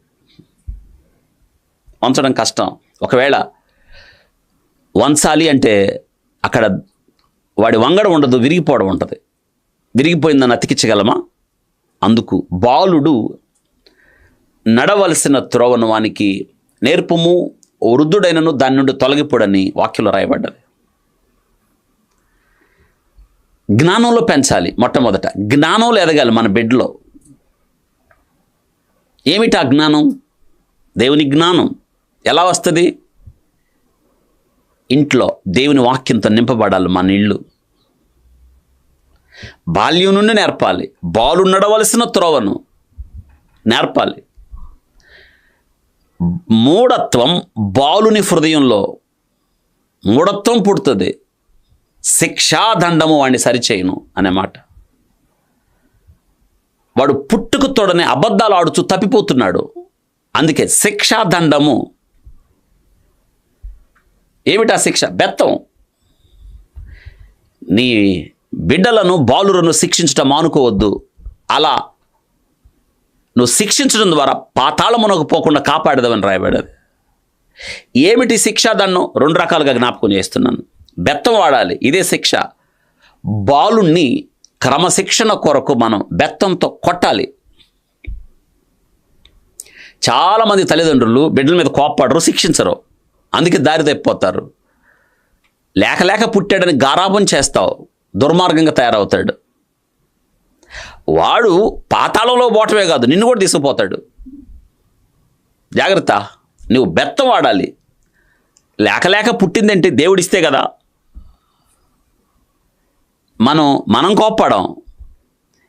వంచడం కష్టం. ఒకవేళ వంచాలి అంటే అక్కడ వాడి వంగడం ఉండదు, విరిగిపోవడం ఉంటుంది. విరిగిపోయిందని అతికించగలమా? అందుకు బాలుడు నడవలసిన త్రోవను వానికి నేర్పుము, వృద్ధుడైనను దాని నుండి తొలగిపోడని వాక్యంలో రాయబడ్డది. జ్ఞానంలో పెంచాలి. మొట్టమొదట జ్ఞానంలో ఎదగాలి మన బిడ్డలో. ఏమిటి ఆ జ్ఞానం? దేవుని జ్ఞానం. ఎలా వస్తుంది? ఇంట్లో దేవుని వాక్యంతో నింపబడాలి మన ఇల్లు. బాల్యం నుండి నేర్పాలి. బాలు నడవలసిన త్రోవను నేర్పాలి. మూఢత్వం బాలుని హృదయంలో మూఢత్వం పుడుతుంది. శిక్షాదండము వాడిని సరిచేయను అనే మాట. వాడు పుట్టుకు తోడనే అబద్ధాలు ఆడుచూ తప్పిపోతున్నాడు. అందుకే శిక్షాదండము. ఏమిటా శిక్ష? బెత్తం. నీ బిడ్డలను బాలులను శిక్షించటం మానుకోవద్దు. అలా నువ్వు శిక్షించడం ద్వారా పాతాళమునకు పోకుండా కాపాడదామని రాయబడేది. ఏమిటి శిక్షాదండం? 2 రకాలుగా జ్ఞాపకం చేస్తున్నాను. బెత్తం వాడాలి, ఇదే శిక్ష. బాలుణ్ణి క్రమశిక్షణ కొరకు మనం బెత్తంతో కొట్టాలి. చాలామంది తల్లిదండ్రులు బిడ్డల మీద కోప్పడరు, శిక్షించరు. అందుకే దారి తప్పిపోతారు. లేక పుట్టాడని గారాబం చేస్తావు, దుర్మార్గంగా తయారవుతాడు. వాడు పాతాళంలో పోవటమే కాదు, నిన్ను కూడా తీసుకుపోతాడు. జాగ్రత్త. నువ్వు బెత్తం వాడాలి. లేక పుట్టిందంటే దేవుడిస్తే కదా. మనం కోప్పడం.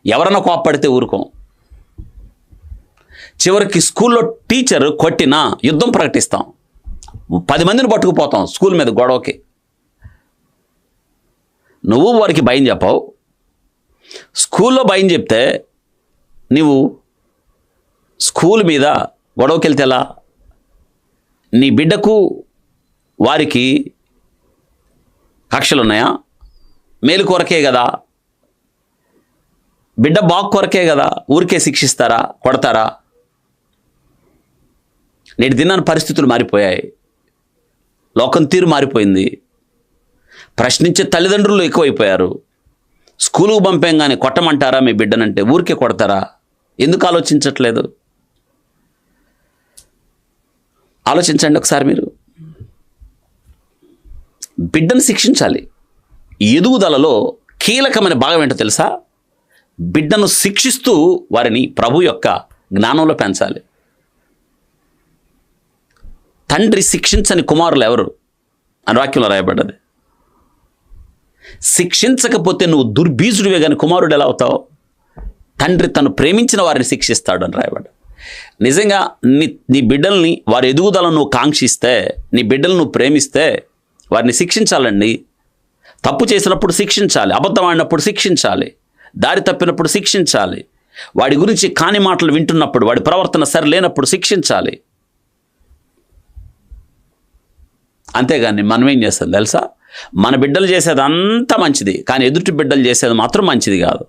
ఎవరన్నా కోప్పడితే ఊరుకోం. చివరికి స్కూల్లో టీచర్ కొట్టినా యుద్ధం ప్రకటిస్తాం. 10 మందిని పట్టుకుపోతాం స్కూల్ మీద గొడవకి. నువ్వు వారికి భయం చెప్పావు. స్కూల్లో భయం చెప్తే నీవు స్కూల్ మీద గొడవకి వెళ్తే ఎలా? నీ బిడ్డకు వారికి కక్షలు ఉన్నాయా? మేలు కొరకే కదా, బిడ్డ బాగు కొరకే కదా, ఊరికే శిక్షిస్తారా, కొడతారా? నేటి దినాన పరిస్థితులు మారిపోయాయి, లోకం తీరు మారిపోయింది, ప్రశ్నించే తల్లిదండ్రులు ఎక్కువైపోయారు. స్కూలుకు పంపేంగానే కొట్టమంటారా మీ బిడ్డనంటే? ఊరికే కొడతారా? ఎందుకు ఆలోచించట్లేదు? ఆలోచించండి ఒకసారి మీరు. బిడ్డను శిక్షించాలి. ఎదుగుదలలో కీలకమైన భాగం ఏంటో తెలుసా? బిడ్డను శిక్షిస్తూ వారిని ప్రభు యొక్క జ్ఞానంలో పెంచాలి. తండ్రి శిక్షించని కుమారులు ఎవరు అని వాక్యంలో రాయబడ్డది. శిక్షించకపోతే నువ్వు దుర్బీజుడివే కానీ కుమారుడు ఎలా అవుతావు? తండ్రి తను ప్రేమించిన వారిని శిక్షిస్తాడు అని రాయబడ్డ. నిజంగా నీ బిడ్డల్ని వారి ఎదుగుదలను నువ్వు కాంక్షిస్తే, నీ బిడ్డలను నువ్వు ప్రేమిస్తే వారిని శిక్షించాలండి. తప్పు చేసినప్పుడు శిక్షించాలి, అబద్ధం ఆడినప్పుడు శిక్షించాలి, దారి తప్పినప్పుడు శిక్షించాలి, వాడి గురించి కాని మాటలు వింటున్నప్పుడు, వాడి ప్రవర్తన సరి లేనప్పుడు శిక్షించాలి. అంతేగాని మనం ఏం చేస్తాం తెలుసా? మన బిడ్డలు చేసేది అంతా మంచిది, కానీ ఎదుటి బిడ్డలు చేసేది మాత్రం మంచిది కాదు.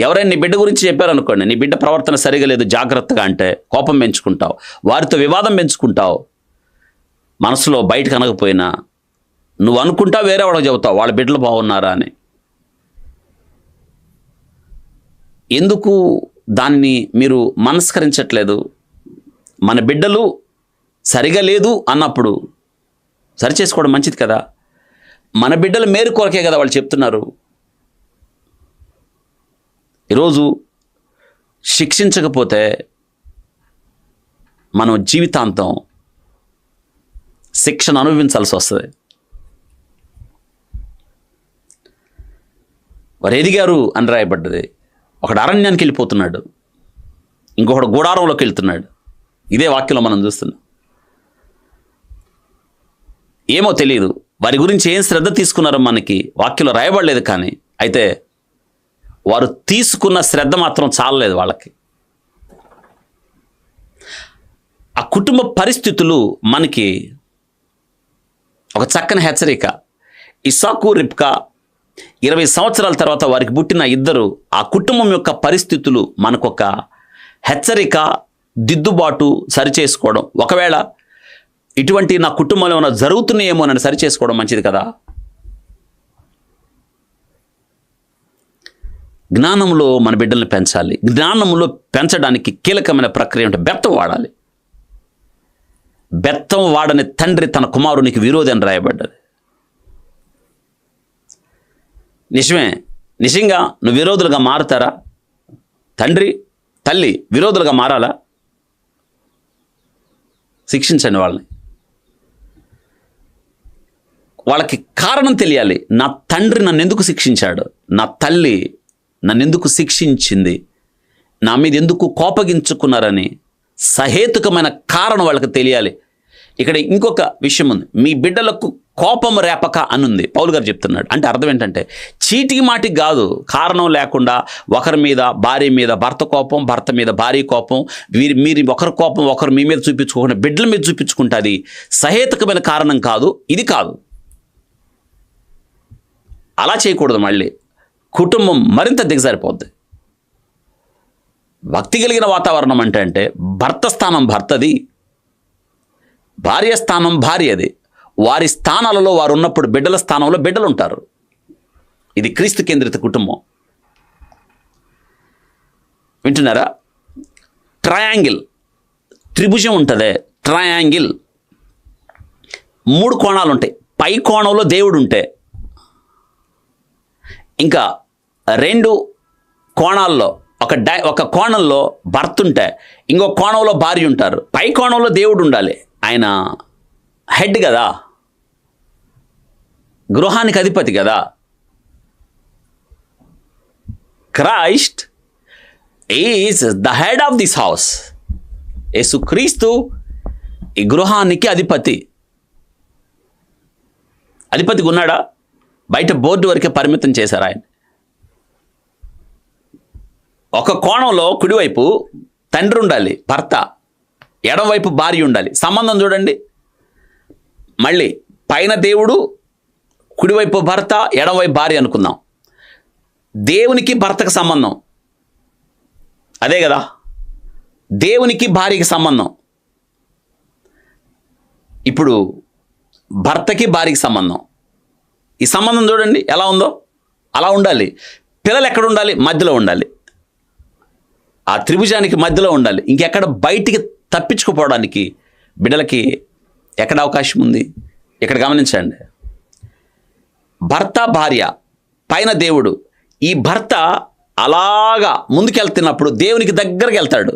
ఎవరైనా నీ బిడ్డ గురించి చెప్పారనుకోండి, నీ బిడ్డ ప్రవర్తన సరిగా లేదు జాగ్రత్తగా అంటే కోపం పెంచుకుంటావు, వారితో వివాదం పెంచుకుంటావు. మనసులో బయటకు అనకపోయినా నువ్వు అనుకుంటా వేరే వాడికి చెబుతావు వాళ్ళ బిడ్డలు బాగున్నారా అని. ఎందుకు దాన్ని మీరు మనస్కరించట్లేదు? మన బిడ్డలు సరిగా లేదు అన్నప్పుడు సరిచేసుకోవడం మంచిది కదా. మన బిడ్డల మేలు కొరకే కదా వాళ్ళు చెప్తున్నారు. ఈరోజు శిక్షించకపోతే మనం జీవితాంతం శిక్షణ అనుభవించాల్సి వస్తుంది. వారు ఎదిగారు అని రాయబడ్డది. ఒకడు అరణ్యానికి వెళ్ళిపోతున్నాడు, ఇంకొకడు గుడారంలోకి వెళ్తున్నాడు. ఇదే వాక్యంలో మనం చూస్తున్నాం. ఏమో తెలియదు, వారి గురించి ఏం శ్రద్ధ తీసుకున్నారో మనకి వాక్యంలో రాయబడలేదు. కానీ అయితే వారు తీసుకున్న శ్రద్ధ మాత్రం చాలలేదు వాళ్ళకి. ఆ కుటుంబ పరిస్థితులు మనకి ఒక చక్కని హెచ్చరిక. ఇస్సాకు, రిబ్కా 20 సంవత్సరాల తర్వాత వారికి పుట్టిన ఇద్దరు, ఆ కుటుంబం యొక్క పరిస్థితులు మనకొక హెచ్చరిక, దిద్దుబాటు, సరిచేసుకోవడం. ఒకవేళ ఇటువంటి నా కుటుంబంలో ఏమైనా జరుగుతున్నాయేమో అని సరిచేసుకోవడం మంచిది కదా. జ్ఞానంలో మన బిడ్డల్ని పెంచాలి. జ్ఞానంలో పెంచడానికి కీలకమైన ప్రక్రియ అంటే బెత్తం వాడాలి. బెత్తం వాడని తండ్రి తన కుమారునికి విరోధి అని రాయబడ్డది. నిజమే, నిజంగా నువ్వు విరోధులుగా మారుతారా? తండ్రి తల్లి విరోధులుగా మారాలా? శిక్షించండి వాళ్ళని. వాళ్ళకి కారణం తెలియాలి. నా తండ్రి నన్ను ఎందుకు శిక్షించాడు, నా తల్లి నన్ను ఎందుకు శిక్షించింది, నా మీద ఎందుకు కోపగించుకున్నారని సహేతుకమైన కారణం వాళ్ళకి తెలియాలి. ఇక్కడ ఇంకొక విషయం ఉంది. మీ బిడ్డలకు కోపం రేపక అనుంది పౌలు గారు చెప్తున్నాడు. అంటే అర్థం ఏంటంటే చీటికి మాటికి కాదు, కారణం లేకుండా ఒకరి మీద భార్య మీద భర్త కోపం, భర్త మీద భార్య కోపం, మీరు ఒకరి కోపం ఒకరు మీ మీద చూపించుకోకుండా బిడ్డల మీద చూపించుకుంటుంది. సహేతుకమైన కారణం కాదు, ఇది కాదు. అలా చేయకూడదు. మళ్ళీ కుటుంబం మరింత దిగజారిపోద్ది. భక్తి కలిగిన వాతావరణం అంటే భర్త స్థానం భర్తది, భార్య స్థానం భార్యది. వారి స్థానాలలో వారు ఉన్నప్పుడు బిడ్డల స్థానంలో బిడ్డలు ఉంటారు. ఇది క్రీస్తు కేంద్రిత కుటుంబం. వింటున్నారా? ట్రయాంగిల్, త్రిభుజం ఉంటుంది. ట్రయాంగిల్ 3 కోణాలు ఉంటాయి. పై కోణంలో దేవుడు ఉంటే, ఇంకా 2 కోణాల్లో ఒక కోణంలో భర్త ఉంటే, ఇంకో కోణంలో భార్య ఉంటారు. పై కోణంలో దేవుడు ఉండాలి. ఆయన హెడ్ కదా, గృహానికి అధిపతి కదా. Christ is the head of this house. యేసుక్రీస్తు ఈ గృహానికి అధిపతి. అధిపతిగా ఉన్నాడా? బయట బోర్డు వరకే పరిమితం చేశారు ఆయన. ఒక కోణంలో కుడివైపు తండ్రి ఉండాలి, భర్త, ఎడమవైపు భార్య ఉండాలి. సంబంధం చూడండి. మళ్ళీ పైన దేవుడు, కుడివైపు భర్త, ఎడమవైపు భార్య అనుకుందాం. దేవునికి భర్తకు సంబంధం అదే కదా, దేవునికి భార్యకి సంబంధం. ఇప్పుడు భర్తకి భార్యకి సంబంధం. ఈ సంబంధం చూడండి ఎలా ఉందో, అలా ఉండాలి. పిల్లలు ఎక్కడ ఉండాలి? మధ్యలో ఉండాలి. ఆ త్రిభుజానికి మధ్యలో ఉండాలి. ఇంకెక్కడ బయటికి తప్పించుకుపోవడానికి బిడ్డలకి ఎక్కడ అవకాశం ఉంది? ఇక్కడ గమనించండి. భర్త, భార్య, పైన దేవుడు. ఈ భర్త అలాగా ముందుకెళ్తున్నప్పుడు దేవునికి దగ్గరికి వెళ్తాడు.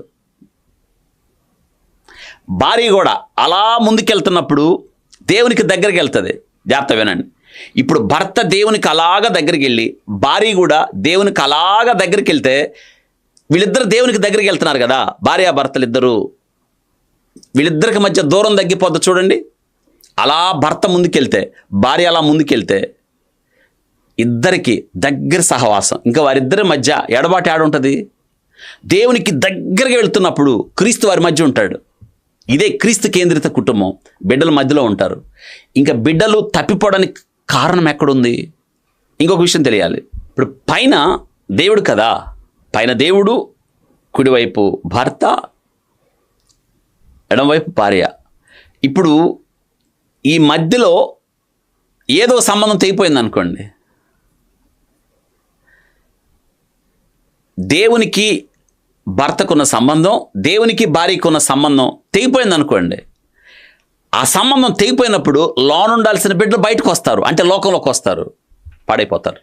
భార్య కూడా అలా ముందుకెళ్తున్నప్పుడు దేవునికి దగ్గరికి వెళ్తుంది. జాగ్రత్త వినండి. ఇప్పుడు భర్త దేవునికి అలాగా దగ్గరికి వెళ్ళి, భార్య కూడా దేవునికి అలాగా దగ్గరికి వెళ్తే, వీళ్ళిద్దరు దేవునికి దగ్గరికి వెళ్తున్నారు కదా, భార్యాభర్తలు ఇద్దరు. వీళ్ళిద్దరికి మధ్య దూరం తగ్గిపోద్ది చూడండి. అలా భర్త ముందుకెళ్తే, భార్య అలా ముందుకెళ్తే ఇద్దరికి దగ్గర సహవాసం. ఇంకా వారిద్దరి మధ్య ఎడబాటు ఆడుంటుంది. దేవునికి దగ్గరగా వెళ్తున్నప్పుడు క్రీస్తు వారి మధ్య ఉంటాడు. ఇదే క్రీస్తు కేంద్రిత కుటుంబం. బిడ్డల మధ్యలో ఉంటారు. ఇంకా బిడ్డలు తప్పిపోవడానికి కారణం ఎక్కడుంది? ఇంకొక విషయం తెలియాలి. ఇప్పుడు పైన దేవుడు కదా, పైన దేవుడు, కుడివైపు భర్త, ఎడమవైపు భార్య. ఇప్పుడు ఈ మధ్యలో ఏదో సంబంధం తెగిపోయింది అనుకోండి. దేవునికి భర్తకున్న సంబంధం, దేవునికి భార్యకున్న సంబంధం తెగిపోయింది అనుకోండి. ఆ సంబంధం తెగిపోయినప్పుడు లోనుండాల్సిన బిడ్డలు బయటకు వస్తారు, అంటే లోకంలోకి వస్తారు, పాడైపోతారు.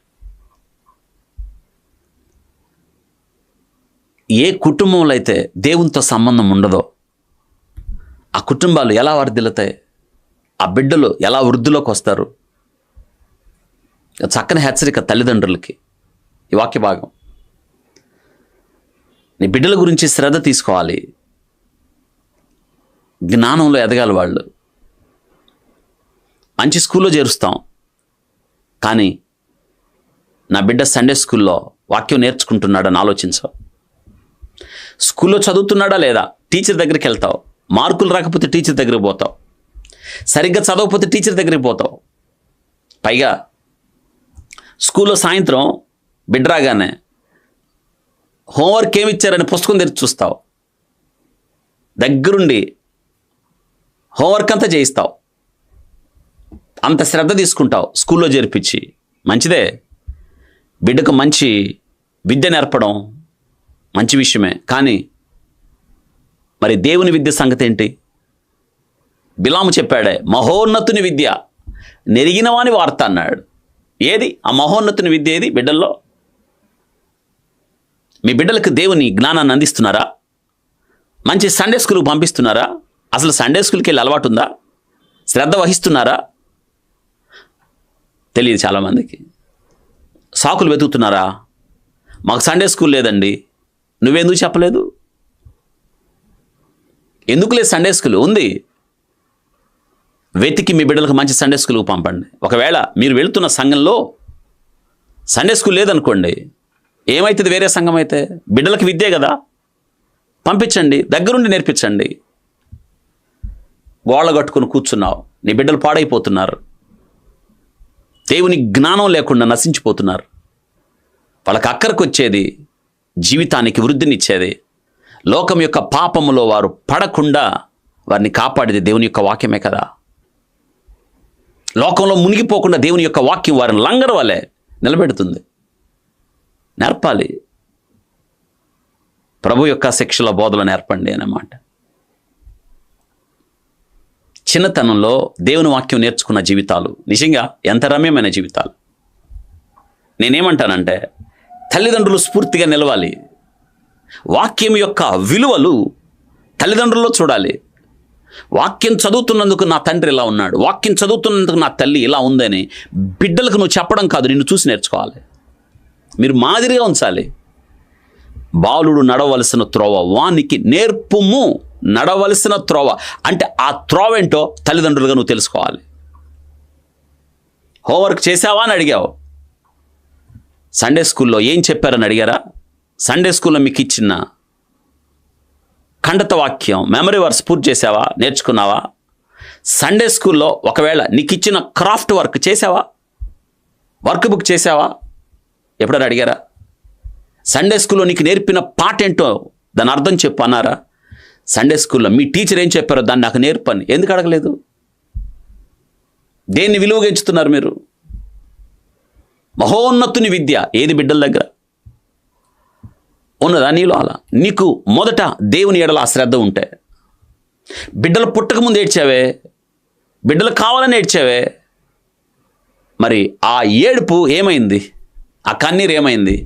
ఏ కుటుంబంలో అయితే దేవునితో సంబంధం ఉండదో ఆ కుటుంబాలు ఎలా వర్ధిల్లుతాయి? ఆ బిడ్డలు ఎలా వృద్ధిలోకి వస్తారు? చక్కని హెచ్చరిక తల్లిదండ్రులకి ఈ వాక్య భాగం. నీ బిడ్డల గురించి శ్రద్ధ తీసుకోవాలి. జ్ఞానంలో ఎదగాలి వాళ్ళు. మంచి స్కూల్లో చేరుస్తాం, కానీ నా బిడ్డ సండే స్కూల్లో వాక్యం నేర్చుకుంటున్నాడని ఆలోచించవు. స్కూల్లో చదువుతున్నాడా లేదా? టీచర్ దగ్గరికి వెళ్తావు. మార్కులు రాకపోతే టీచర్ దగ్గరికి పోతావు. సరిగ్గా చదవకపోతే టీచర్ దగ్గరికి పోతావు. పైగా స్కూల్లో సాయంత్రం బిడ్డ రాగానే హోంవర్క్ ఏమి ఇచ్చారని పుస్తకం తెరిచి చూస్తావు. దగ్గరుండి హోంవర్క్ అంతా చేయిస్తావు. అంత శ్రద్ధ తీసుకుంటావు స్కూల్లో చేర్పించి. మంచిదే, బిడ్డకు మంచి విద్య నేర్పడం మంచి విషయమే. కానీ మరి దేవుని విద్య సంగతి ఏంటి? బిలాము చెప్పాడే, మహోన్నతుని విద్య నెరిగిన వాని వార్త అన్నాడు. ఏది ఆ మహోన్నతుని విద్య? ఏది బిడ్డల్లో? మీ బిడ్డలకు దేవుని జ్ఞానాన్ని అందిస్తున్నారా? మంచి సండే స్కూల్కి పంపిస్తున్నారా? అసలు సండే స్కూల్కి వెళ్ళి అలవాటు ఉందా? శ్రద్ధ వహిస్తున్నారా? తెలియదు చాలామందికి. సాకులు వెతుకుతున్నారా? మాకు సండే స్కూల్ లేదండి. నువ్వెందుకు చెప్పలేదు? ఎందుకు లేదు సండే స్కూల్? ఉంది. వెతికి మీ బిడ్డలకు మంచి సండే స్కూల్కి పంపండి. ఒకవేళ మీరు వెళుతున్న సంఘంలో సండే స్కూల్ లేదనుకోండి, ఏమవుతుంది? వేరే సంఘం అయితే బిడ్డలకు విద్యే కదా, పంపించండి, దగ్గరుండి నేర్పించండి. గోళ్ళ కట్టుకుని కూర్చున్నావు, నీ బిడ్డలు పాడైపోతున్నారు. దేవుని జ్ఞానం లేకుండా నశించిపోతున్నారు. వాళ్ళకి అక్కరకు వచ్చేది జీవితానికి వృద్ధినిచ్చేది, లోకం యొక్క పాపములో వారు పడకుండా వారిని కాపాడేది దేవుని యొక్క వాక్యమే కదా. లోకంలో మునిగిపోకుండా దేవుని యొక్క వాక్యం వారిని లంగరు వలె నిలబెడుతుంది. నేర్పాలి. ప్రభు యొక్క శిక్షల బోధలు నేర్పండి అన్నమాట. చిన్నతనంలో దేవుని వాక్యం నేర్చుకున్న జీవితాలు నిజంగా ఎంత రమ్యమైన జీవితాలు. నేనేమంటానంటే, తల్లిదండ్రులు స్ఫూర్తిగా నిలవాలి. వాక్యం యొక్క విలువలు తల్లిదండ్రుల్లో చూడాలి. వాక్యం చదువుతున్నందుకు నా తండ్రి ఇలా ఉన్నాడు, వాక్యం చదువుతున్నందుకు నా తల్లి ఇలా ఉందని బిడ్డలకు నువ్వు చెప్పడం కాదు, నిన్ను చూసి నేర్చుకోవాలి. మీరు మాదిరిగా ఉంచాలి. బాలుడు నడవలసిన త్రోవ వానికి నేర్పుము. నడవలసిన త్రోవ అంటే ఆ త్రోవ ఏంటో తల్లిదండ్రులుగా నువ్వు తెలుసుకోవాలి. హోంవర్క్ చేసావా అని అడిగావు, సండే స్కూల్లో ఏం చెప్పారని అడిగారా? సండే స్కూల్లో మీకు ఇచ్చిన ఖండత వాక్యం మెమరీ వర్స్ పూర్తి చేసావా, నేర్చుకున్నావా? సండే స్కూల్లో ఒకవేళ నీకు ఇచ్చిన క్రాఫ్ట్ వర్క్ చేసావా, వర్క్ బుక్ చేసావా? ఎప్పుడైనా అడిగారా? సండే స్కూల్లో నీకు నేర్పిన పాట ఏంటో దాని అర్థం చెప్పు అన్నారా? సండే స్కూల్లో మీ టీచర్ ఏం చెప్పారో దాన్ని నాకు నేర్పని ఎందుకు అడగలేదు? దేన్ని విలువగా ఎంచుతున్నారు మీరు? మహోన్నతుని విద్య ఏది బిడ్డల దగ్గర ఉన్నదా నీలో? అలా నీకు మొదట దేవుని ఎడల ఆ శ్రద్ధ ఉంటే, బిడ్డలు పుట్టకముందు ఏడ్చావే, బిడ్డలు కావాలని ఏడ్చావే, మరి ఆ ఏడుపు ఏమైంది? ఆ కన్నీరు ఏమైంది?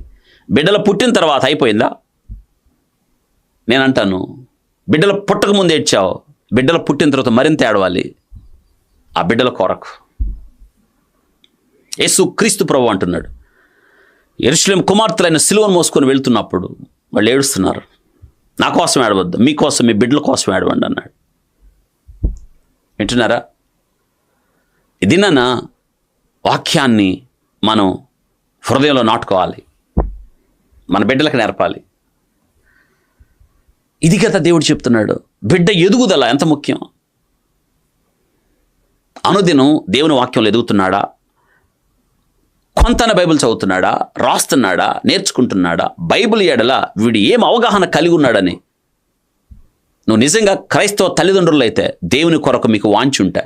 బిడ్డలు పుట్టిన తర్వాత అయిపోయిందా? నేను అంటాను, బిడ్డలు పుట్టకముందు ఏడ్చావు, బిడ్డలు పుట్టిన తర్వాత మరింత ఏడవాలి ఆ బిడ్డల కొరకు. యేసు క్రీస్తు ప్రభువు అంటున్నాడు, యెరూషలేము కుమార్తెలైన సిలువను మోసుకొని వెళ్తున్నప్పుడు వాళ్ళు ఏడుస్తున్నారు. నా కోసం ఏడవద్దు, మీకోసం, మీ బిడ్డల కోసం ఏడవండి అన్నాడు. వింటున్నారా? ఇది నా వాక్యాన్ని మనం హృదయంలో నాటుకోవాలి, మన బిడ్డలకు నేర్పాలి. ఇది కదా దేవుడు చెప్తున్నాడు. బిడ్డ ఎదుగుదల ఎంత ముఖ్యం. అనుదినం దేవుని వాక్యంలో ఎదుగుతున్నాడా? కొంతన బైబిల్ చదువుతున్నాడా, రాస్తున్నాడా, నేర్చుకుంటున్నాడా? బైబిల్ ఎడల వీడు ఏం అవగాహన కలిగి ఉన్నాడని. నువ్వు నిజంగా క్రైస్తవ తల్లిదండ్రులు అయితే దేవుని కొరకు మీకు వాంచి ఉంటే,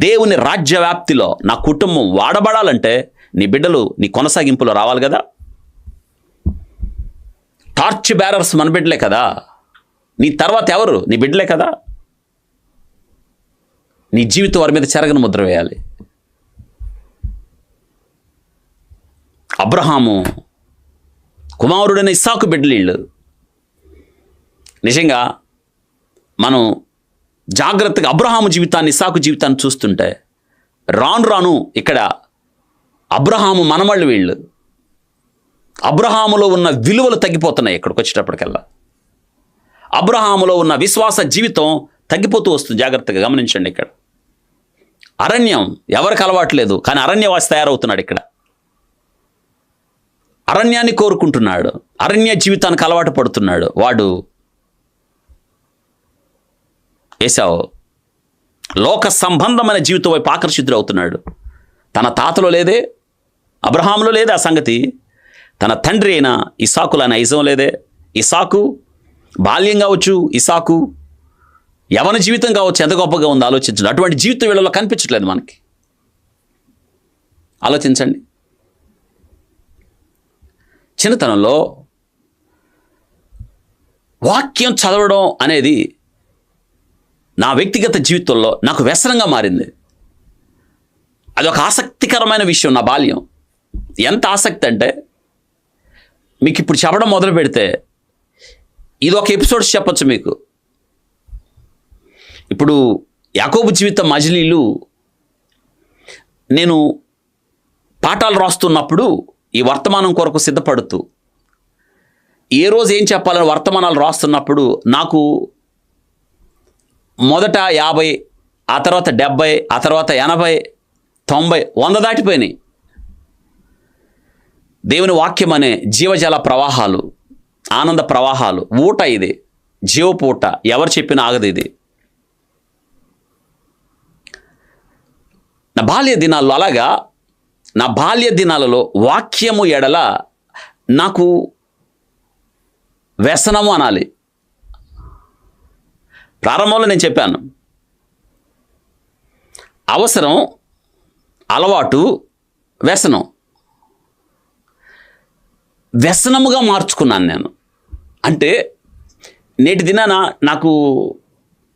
దేవుని రాజ్య వ్యాప్తిలో నా కుటుంబం వాడబడాలంటే నీ బిడ్డలు నీ కొనసాగింపులో రావాలి కదా. టార్చ్ బ్యారర్స్ మన బిడ్డలే కదా. నీ తర్వాత ఎవరు? నీ బిడ్డలే కదా. నీ జీవితం వారి మీద చెరగని ముద్ర వేయాలి. అబ్రహాము కుమారుడైన ఇస్సాకు బిడ్డలీళ్ళు. నిజంగా మనం జాగ్రత్తగా అబ్రహాము జీవితాన్ని, ఇస్సాకు జీవితాన్ని చూస్తుంటే రాను రాను ఇక్కడ అబ్రహాము మనమళ్ళు వీళ్ళు. అబ్రహాములో ఉన్న విలువలు తగ్గిపోతున్నాయి. ఇక్కడికి వచ్చేటప్పటికల్లా అబ్రహాములో ఉన్న విశ్వాస జీవితం తగ్గిపోతూ వస్తుంది. జాగ్రత్తగా గమనించండి. ఇక్కడ అరణ్యం ఎవరికి అలవాట్లేదు, కానీ అరణ్యవాసి తయారవుతున్నాడు. ఇక్కడ అరణ్యాన్ని కోరుకుంటున్నాడు, అరణ్య జీవితానికి అలవాటు పడుతున్నాడు. వాడు ఏశావు లోక సంబంధమైన జీవితం వైపు ఆకర్షితుడు అవుతున్నాడు. తన తాతలో లేదే, అబ్రహాములో లేదే ఆ సంగతి. తన తండ్రి అయిన ఇస్సాకులో ఆయన ఇజం లేదే. ఇస్సాకు బాల్యం కావచ్చు, ఇస్సాకు యవన జీవితం కావచ్చు, ఎంత గొప్పగా ఉందో ఆలోచించండి. అటువంటి జీవితం వీళ్ళలో కనిపించట్లేదు మనకి. ఆలోచించండి. చిన్నతనంలో వాక్యం చదవడం అనేది నా వ్యక్తిగత జీవితంలో నాకు వ్యసనంగా మారింది. అదొక ఆసక్తికరమైన విషయం. నా బాల్యం ఎంత ఆసక్తి అంటే, మీకు ఇప్పుడు చెప్పడం మొదలు పెడితే ఇది ఒక ఎపిసోడ్స్ చెప్పచ్చు మీకు. ఇప్పుడు యాకోబు జీవితం మజిలీలు నేను పాఠాలు రాస్తున్నప్పుడు ఈ వర్తమానం కొరకు సిద్ధపడుతూ ఏ రోజు ఏం చెప్పాలని వర్తమానాలు రాస్తున్నప్పుడు నాకు మొదట 50, ఆ తర్వాత 70, ఆ తర్వాత 80, 90, 100 దాటిపోయినాయి. దేవుని వాక్యం అనే జీవజల ప్రవాహాలు, ఆనంద ప్రవాహాలు, ఊట ఇది, జీవపూట. ఎవరు చెప్పినా ఆగదు ఇది. నా బాల్య దినాల్లో అలాగా, నా బాల్య దినాలలో వాక్యము ఎడల నాకు వ్యసనము అనాలి. ప్రారంభంలో నేను చెప్పాను, అవసరం, అలవాటు, వ్యసనం. వ్యసనముగా మార్చుకున్నాను నేను. అంటే నేటి దినాన నాకు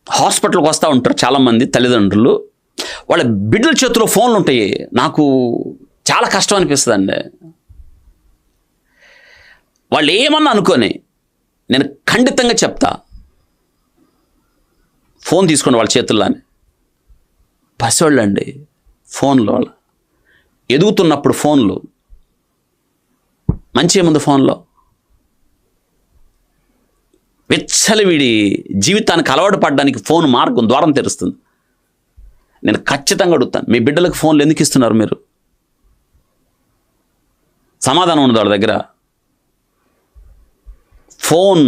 హాస్పిటల్కి వస్తూ ఉంటారు చాలామంది తల్లిదండ్రులు. వాళ్ళ బిడ్డల చేతిలో ఫోన్లు ఉంటాయి. నాకు చాలా కష్టం అనిపిస్తుందండి. వాళ్ళు ఏమన్నా అనుకొని నేను ఖండితంగా చెప్తా, ఫోన్ తీసుకోండి వాళ్ళ చేతుల్లోని. పసివాళ్ళండి ఫోన్లు. వాళ్ళ ఎదుగుతున్నప్పుడు ఫోన్లు. మంచి ఏముంది ఫోన్లో? విచ్చలవిడి జీవితానికి అలవాటు పడడానికి ఫోన్ మార్గం, ద్వారం తెరుస్తుంది. నేను ఖచ్చితంగా అడుగుతాను, మీ బిడ్డలకు ఫోన్లు ఎందుకు ఇస్తున్నారు మీరు? సమాధానం ఉన్నది వాళ్ళ దగ్గర. ఫోన్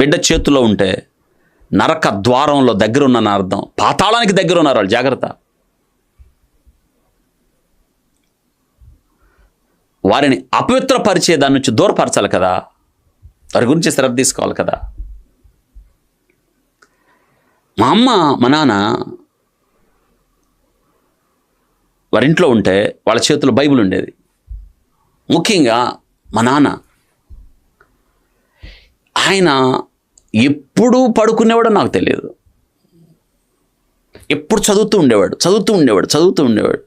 బిడ్డ చేతిలో ఉంటే నరక ద్వారంలో దగ్గర ఉన్నారని అర్థం, పాతాళానికి దగ్గర ఉన్నారు వాళ్ళు. జాగ్రత్త. వారిని అపవిత్రపరిచే దాని నుంచి దూరపరచాలి కదా, వారి గురించి శ్రద్ధ తీసుకోవాలి కదా. మా అమ్మ మా నాన్న వారింట్లో ఉంటే వాళ్ళ చేతిలో బైబిల్ ఉండేది. ముఖ్యంగా మా నాన్న, ఆయన ఎప్పుడు పడుకునేవాడో నాకు తెలియదు, ఎప్పుడు చదువుతూ ఉండేవాడు.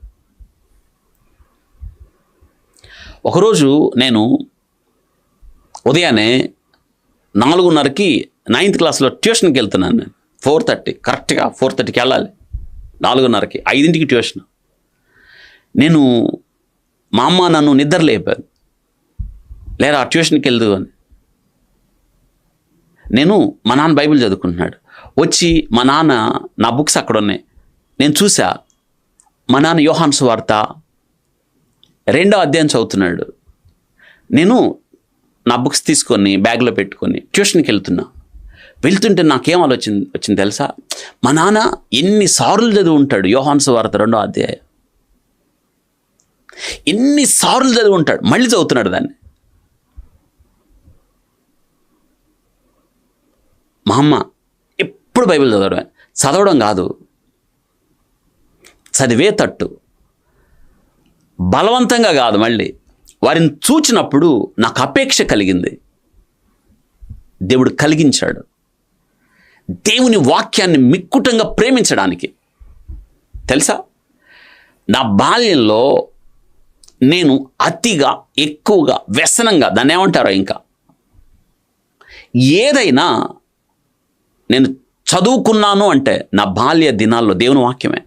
ఒకరోజు నేను ఉదయాన్నే 4:30కి 9th క్లాస్లో ట్యూషన్కి వెళ్తున్నాను. నేను 4:30 కరెక్ట్గా 4:30కి వెళ్ళాలి, 4:30కి 5ంటికి ట్యూషన్. నేను మా అమ్మ నన్ను నిద్ర లేపాను, లేరా ట్యూషన్కి వెళ్దు అని. నేను మా నాన్న బైబిల్ చదువుకుంటున్నాడు, వచ్చి మా నాన్న నా బుక్స్ అక్కడ ఉన్నాయి. నేను చూసా, మా నాన్న యోహాను సువార్త 2వ అధ్యాయం చదువుతున్నాడు. నేను నా బుక్స్ తీసుకొని బ్యాగ్లో పెట్టుకొని ట్యూషన్కి వెళ్తుంటే నాకేం ఆలోచన వచ్చింది తెలుసా? మా నాన్న ఎన్నిసార్లు చదివి ఉంటాడు యోహాను సువార్త 2వ అధ్యాయం, ఎన్నిసార్లు చదివి ఉంటాడు, మళ్ళీ చదువుతున్నాడు దాన్ని. మా అమ్మ ఎప్పుడు బైబిల్ చదవడం కాదు, చదివే తట్టు, బలవంతంగా కాదు. మళ్ళీ వారిని చూచినప్పుడు నాకు అపేక్ష కలిగింది, దేవుడు కలిగించాడు. దేవుని వాక్యాన్ని మిక్కుటంగా ప్రేమించడానికి. తెలుసా, నా బాల్యంలో నేను అతిగా, ఎక్కువగా, వ్యసనంగా, దాన్ని ఏమంటారో ఇంకా, ఏదైనా నేను చదువుకున్నాను అంటే నా బాల్య దినాల్లో దేవుని వాక్యమే.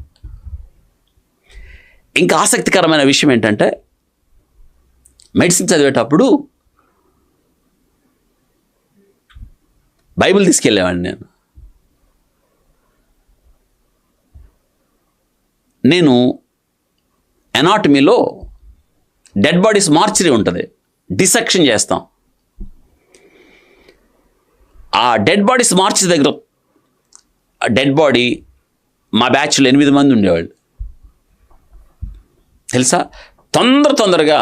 ఇంకా ఆసక్తికరమైన విషయం ఏంటంటే, మెడిసిన్ చదివేటప్పుడు బైబిల్ తీసుకెళ్ళేవాడిని. నేను ఎనాటమీలో డెడ్ బాడీస్ మార్చరీ ఉంటుంది, డిసెక్షన్ చేస్తాం. ఆ డెడ్ బాడీస్ మార్చరీ దగ్గర డెడ్ బాడీ మా బ్యాచ్లో 8 మంది ఉండేవాళ్ళు. తెలుసా, తొందరగా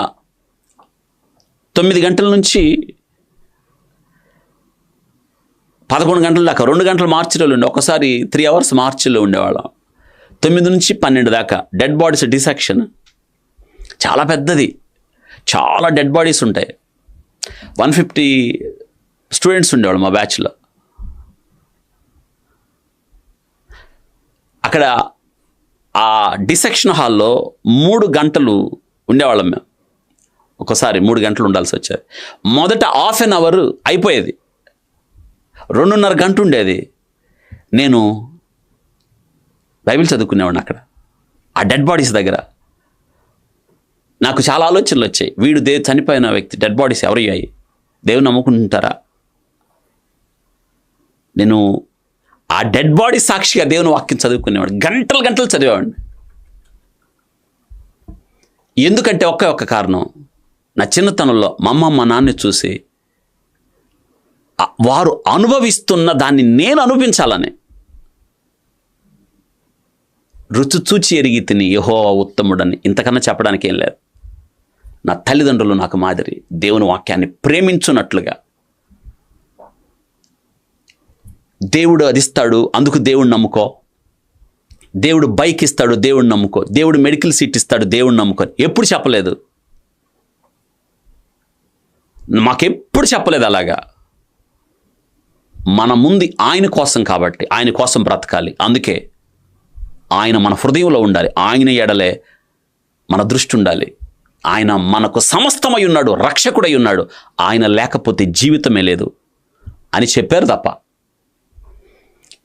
9 గంటల నుంచి 11 గంటల దాకా 2 గంటలు మార్చిలో ఉండే, ఒకసారి 3 hours మార్చిలో ఉండేవాళ్ళం. 9 నుంచి 12 దాకా డెడ్ బాడీస్ డిసెక్షన్. చాలా పెద్దది, చాలా డెడ్ బాడీస్ ఉంటాయి. 150 స్టూడెంట్స్ ఉండేవాళ్ళు మా బ్యాచ్లో. అక్కడ ఆ డిసెక్షన్ హాల్లో 3 గంటలు ఉండేవాళ్ళం మేము. ఒకసారి 3 గంటలు ఉండాల్సి వచ్చేది. మొదట ½ an hour అయిపోయేది, 2.5 గంట ఉండేది. నేను బైబిల్ చదువుకునేవాడిని అక్కడ ఆ డెడ్ బాడీస్ దగ్గర. నాకు చాలా ఆలోచనలు వచ్చాయి. వీడు చనిపోయిన వ్యక్తి డెడ్ బాడీస్ ఎవరు అయ్యాయి, దేవుని నమ్ముకుంటారా? నేను ఆ డెడ్ బాడీ సాక్షిగా దేవుని వాక్యం చదువుకునేవాడు, గంటలు చదివేవాడిని. ఎందుకంటే ఒక్క కారణం, నా చిన్నతనంలో మా అమ్మ మా నాన్న చూసి వారు అనుభవిస్తున్న దాన్ని నేను అనుభవించాలని. రుచి చూచి ఎరిగి తిని యెహోవా ఉత్తముడని, ఇంతకన్నా చెప్పడానికి ఏం లేదు. నా తల్లిదండ్రులు నాకు మాదిరి, దేవుని వాక్యాన్ని ప్రేమించున్నట్లుగా. దేవుడు అది ఇస్తాడు, అందుకు దేవుడిని నమ్ముకో. దేవుడు బైక్ ఇస్తాడు, దేవుడిని నమ్ముకో. దేవుడు మెడికల్ సీట్ ఇస్తాడు, దేవుడిని నమ్ముకో. ఎప్పుడు చెప్పలేదు, మాకెప్పుడు చెప్పలేదు అలాగా. మన ముందు ఆయన కోసం కాబట్టి, ఆయన కోసం బ్రతకాలి. అందుకే ఆయన మన హృదయంలో ఉండాలి, ఆయన ఎడలే మన దృష్టి ఉండాలి. ఆయన మనకు సమస్తమై ఉన్నాడు, రక్షకుడై ఉన్నాడు. ఆయన లేకపోతే జీవితమే లేదు అని చెప్పారు తప్ప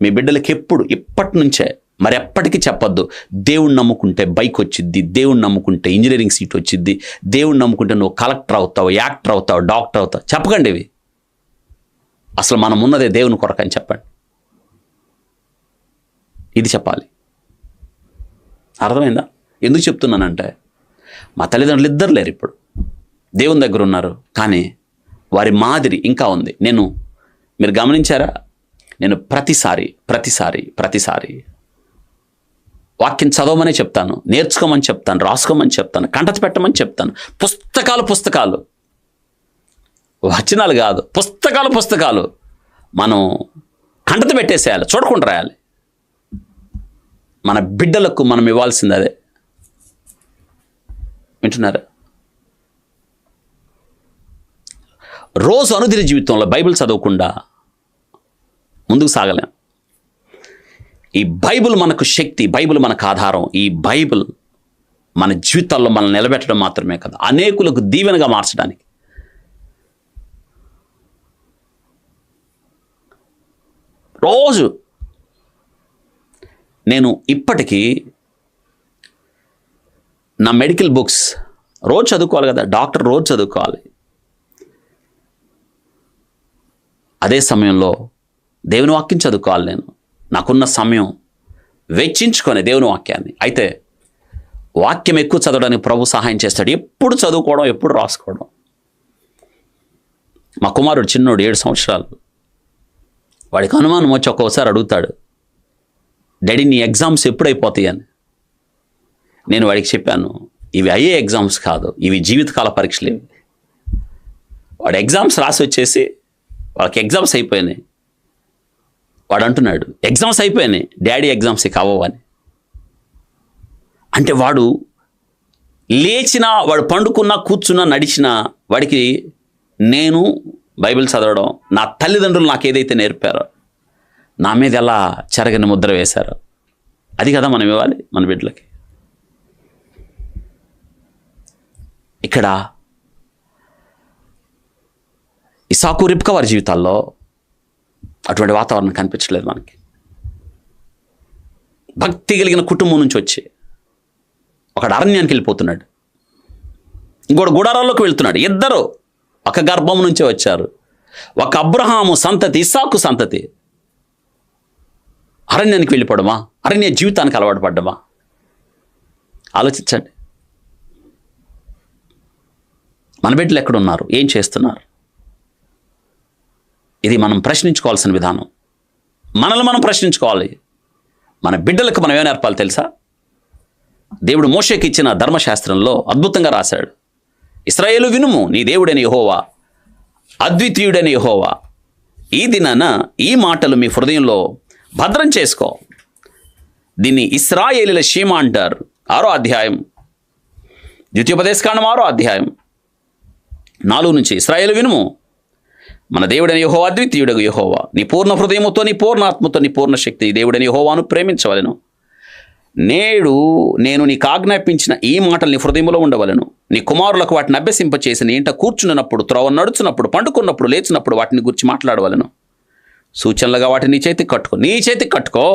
మీ బిడ్డలకి ఎప్పుడు, ఇప్పటి నుంచే, మరెప్పటికీ చెప్పొద్దు. దేవుణ్ణి నమ్ముకుంటే బైక్ వచ్చిద్ది, దేవుణ్ణి నమ్ముకుంటే ఇంజనీరింగ్ సీట్ వచ్చిద్ది, దేవుణ్ణి నమ్ముకుంటే నువ్వు కలెక్టర్ అవుతావు, యాక్టర్ అవుతావు, డాక్టర్ అవుతావు. చెప్పకండి ఇవి. అసలు మనం ఉన్నదే దేవుని కొరకని చెప్పండి. ఇది చెప్పాలి. అర్థమైందా? ఎందుకు చెప్తున్నానంటే, మా తల్లిదండ్రులు ఇద్దరు లేరు ఇప్పుడు, దేవుని దగ్గర ఉన్నారు. కానీ వారి మాదిరి ఇంకా ఉంది. నేను మీరు గమనించారా? నేను ప్రతిసారి వాక్యం చదవమని చెప్తాను, నేర్చుకోమని చెప్తాను, రాసుకోమని చెప్తాను, కంటత పెట్టమని చెప్తాను. పుస్తకాలు, వచనాలు కాదు, పుస్తకాలు మనం కంటత పెట్టేసేయాలి, చూడకుండా రాయాలి. మన బిడ్డలకు మనం ఇవ్వాల్సింది అదే. వింటున్నారా? రోజు అనుదిన జీవితంలో బైబిల్ చదవకుండా ముందుకు సాగలేం. ఈ బైబిల్ మనకు శక్తి, బైబిల్ మనకు ఆధారం. ఈ బైబిల్ మన జీవితాల్లో మనల్ని నిలబెట్టడం మాత్రమే కదా, అనేకులకు దీవెనగా మార్చడానికి. రోజు నేను ఇప్పటికీ నా మెడికల్ బుక్స్ రోజు చదువుకోవాలి కదా, డాక్టర్ రోజు చదువుకోవాలి. అదే సమయంలో దేవుని వాక్యం చదువుకోవాలి. నేను నాకున్న సమయం వెచ్చించుకొని దేవుని వాక్యాన్ని. అయితే వాక్యం ఎక్కువ చదవడానికి ప్రభు సహాయం చేస్తాడు. ఎప్పుడు చదువుకోవడం, ఎప్పుడు రాసుకోవడం. మా కుమారుడు చిన్నోడు 7 సంవత్సరాలు. వాడికి అనుమానం వచ్చి ఒక్కోసారి అడుగుతాడు, డాడీ నీ ఎగ్జామ్స్ ఎప్పుడైపోతాయి అని. నేను వాడికి చెప్పాను, ఇవి అయ్యే ఎగ్జామ్స్ కాదు, ఇవి జీవితకాల పరీక్షలు. ఇవి వాడు ఎగ్జామ్స్ రాసి వచ్చేసి వాళ్ళకి ఎగ్జామ్స్ అయిపోయినాయి. వాడు అంటున్నాడు, ఎగ్జామ్స్ అయిపోయినాయి డాడీ, ఎగ్జామ్స్ ఇక అవ్వని. అంటే వాడు లేచినా, వాడు పండుకున్నా, కూర్చున్నా, నడిచినా, వాడికి నేను బైబిల్ చదవడం, నా తల్లిదండ్రులు నాకు ఏదైతే నేర్పారో, నా మీద ఎలా చెరగని ముద్ర వేశారో, అది కదా మనం ఇవ్వాలి మన బిడ్డలకి. ఇక్కడ ఇసాకు, రిబ్కా వారి జీవితాల్లో అటువంటి వాతావరణం కనిపించలేదు మనకి. భక్తి కలిగిన కుటుంబం నుంచి వచ్చి ఒకడు అరణ్యానికి వెళ్ళిపోతున్నాడు, ఇంకోటి గుడారాల్లోకి వెళ్తున్నాడు. ఇద్దరు ఒక గర్భం నుంచే వచ్చారు. ఒక అబ్రహాము సంతతి, ఇస్సాకు సంతతి. అరణ్యానికి వెళ్ళిపోవడమా? అరణ్య జీవితానికి అలవాటు పడ్డమా? ఆలోచించండి. మన బిడ్డలు ఎక్కడున్నారు, ఏం చేస్తున్నారు? ఇది మనం ప్రశ్నించుకోవాల్సిన విధానం. మనల్ని మనం ప్రశ్నించుకోవాలి. మన బిడ్డలకు మనం ఏం నేర్పాలి తెలుసా? దేవుడు మోషేకి ఇచ్చిన ధర్మశాస్త్రంలో అద్భుతంగా రాశాడు. ఇశ్రాయేలు వినుము, నీ దేవుడైన యెహోవా అద్వితీయుడైన యెహోవా. ఈ దినాన ఈ మాటలు మీ హృదయంలో భద్రం చేసుకో. దీన్ని ఇశ్రాయేలీల షీమ అంటారు. 6వ అధ్యాయం, ద్వితీయోపదేశకాండం 6వ అధ్యాయం 4 నుంచి. ఇశ్రాయేలు వినుము, మన దేవుడైన యెహోవా అద్వితీయుడగు యెహోవా. నీ పూర్ణ హృదయముతో, నీ పూర్ణ ఆత్మతో, నీ పూర్ణ శక్తి దేవుడైన యెహోవాను ప్రేమించవలెను. నేడు నేను నీకు ఆజ్ఞాపించిన ఈ మాటలు నీ హృదయంలో ఉండవలను. నీ కుమారులకు వాటిని అభ్యసింపచేసి నీ ఇంట కూర్చున్నప్పుడు, త్రోవ నడుచున్నప్పుడు, పండుకున్నప్పుడు, లేచినప్పుడు వాటిని గురించి మాట్లాడవలను. సూచనలుగా వాటిని నీ చేతికి కట్టుకో.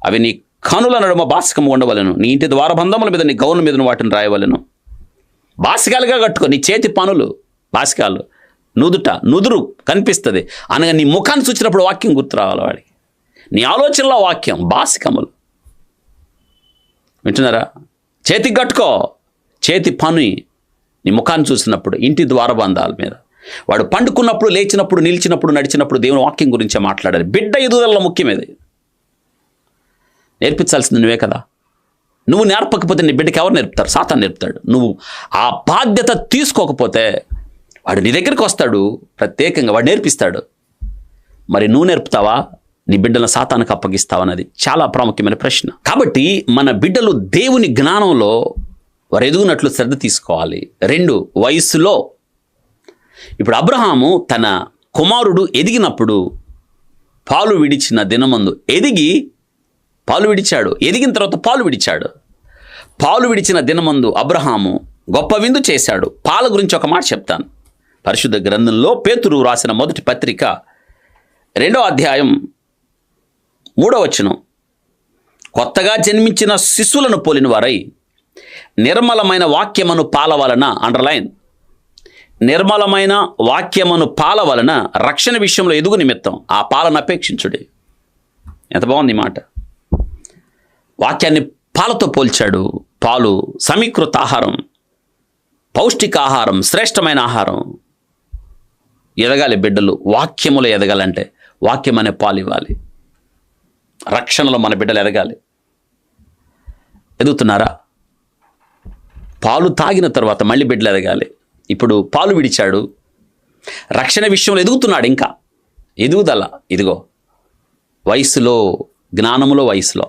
అవి నీ కనుల నడుమ బాసికము ఉండవలను. నీ ఇంటి ద్వారబంధముల మీద, నీ గౌను మీద వాటిని రాయవలను. బాసికాలుగా కట్టుకో. నీ చేతి పనులు బాసికాలు, నుదురు కనిపిస్తుంది అనగా నీ ముఖాన్ని చూసినప్పుడు వాక్యం గుర్తు రావాలి వాడికి. నీ ఆలోచనలో వాక్యం, బాసికములు. వింటున్నారా? చేతికి కట్టుకో. చేతి పని నీ ముఖాన్ని చూసినప్పుడు, ఇంటి ద్వారబంధాల మీద. వాడు పండుకున్నప్పుడు, లేచినప్పుడు, నిలిచినప్పుడు, నడిచినప్పుడు దేవుని వాక్యం గురించే మాట్లాడాలి. బిడ్డ ఎదుగుదలలో ముఖ్యమేది. నేర్పించాల్సింది నువ్వే కదా. నువ్వు నేర్పకపోతే నీ బిడ్డకి ఎవరు నేర్పుతారు? సాతాను నేర్పుతాడు. నువ్వు ఆ బాధ్యత తీసుకోకపోతే వాడు నీ దగ్గరికి వస్తాడు, ప్రత్యేకంగా వాడు నేర్పిస్తాడు. మరి నువ్వు నేర్పుతావా? నీ బిడ్డలను సాతానుకు అప్పగిస్తావన్నది చాలా ప్రాముఖ్యమైన ప్రశ్న. కాబట్టి మన బిడ్డలు దేవుని జ్ఞానంలో వారు ఎదుగునట్లు శ్రద్ధ తీసుకోవాలి. 2, వయస్సులో. ఇప్పుడు అబ్రహాము తన కుమారుడు ఎదిగినప్పుడు పాలు విడిచిన దినమందు ఎదిగిన తర్వాత పాలు విడిచాడు. పాలు విడిచిన దినమందు అబ్రహాము గొప్ప విందు చేశాడు. పాల గురించి ఒక మాట చెప్తాను. పరిశుద్ధ గ్రంథంలో పేతురు రాసిన మొదటి పత్రిక 2వ అధ్యాయం 3వ వచనం. కొత్తగా జన్మించిన శిశువులను పోలిన వారై నిర్మలమైన వాక్యమును పాల వలన, అండర్లైన్, నిర్మలమైన వాక్యమును పాల వలన రక్షణ విషయంలో ఎదుగు నిమిత్తం ఆ పాలను అపేక్షించుడి. ఎంత బాగుంది ఈ మాట. వాక్యాన్ని పాలతో పోల్చాడు. పాలు సమీకృత ఆహారం, పౌష్టిక ఆహారం, శ్రేష్టమైన ఆహారం. ఎదగాలి బిడ్డలు. వాక్యములో ఎదగాలంటే వాక్యం అనే పాలు ఇవ్వాలి. రక్షణలో మన బిడ్డలు ఎదగాలి. ఎదుగుతున్నారా? పాలు తాగిన తర్వాత మళ్ళీ బిడ్డలు ఎదగాలి. ఇప్పుడు పాలు విడిచాడు, రక్షణ విషయంలో ఎదుగుతున్నాడు. ఇంకా ఎదుగుదల ఇదిగో వయసులో, జ్ఞానములో, వయసులో.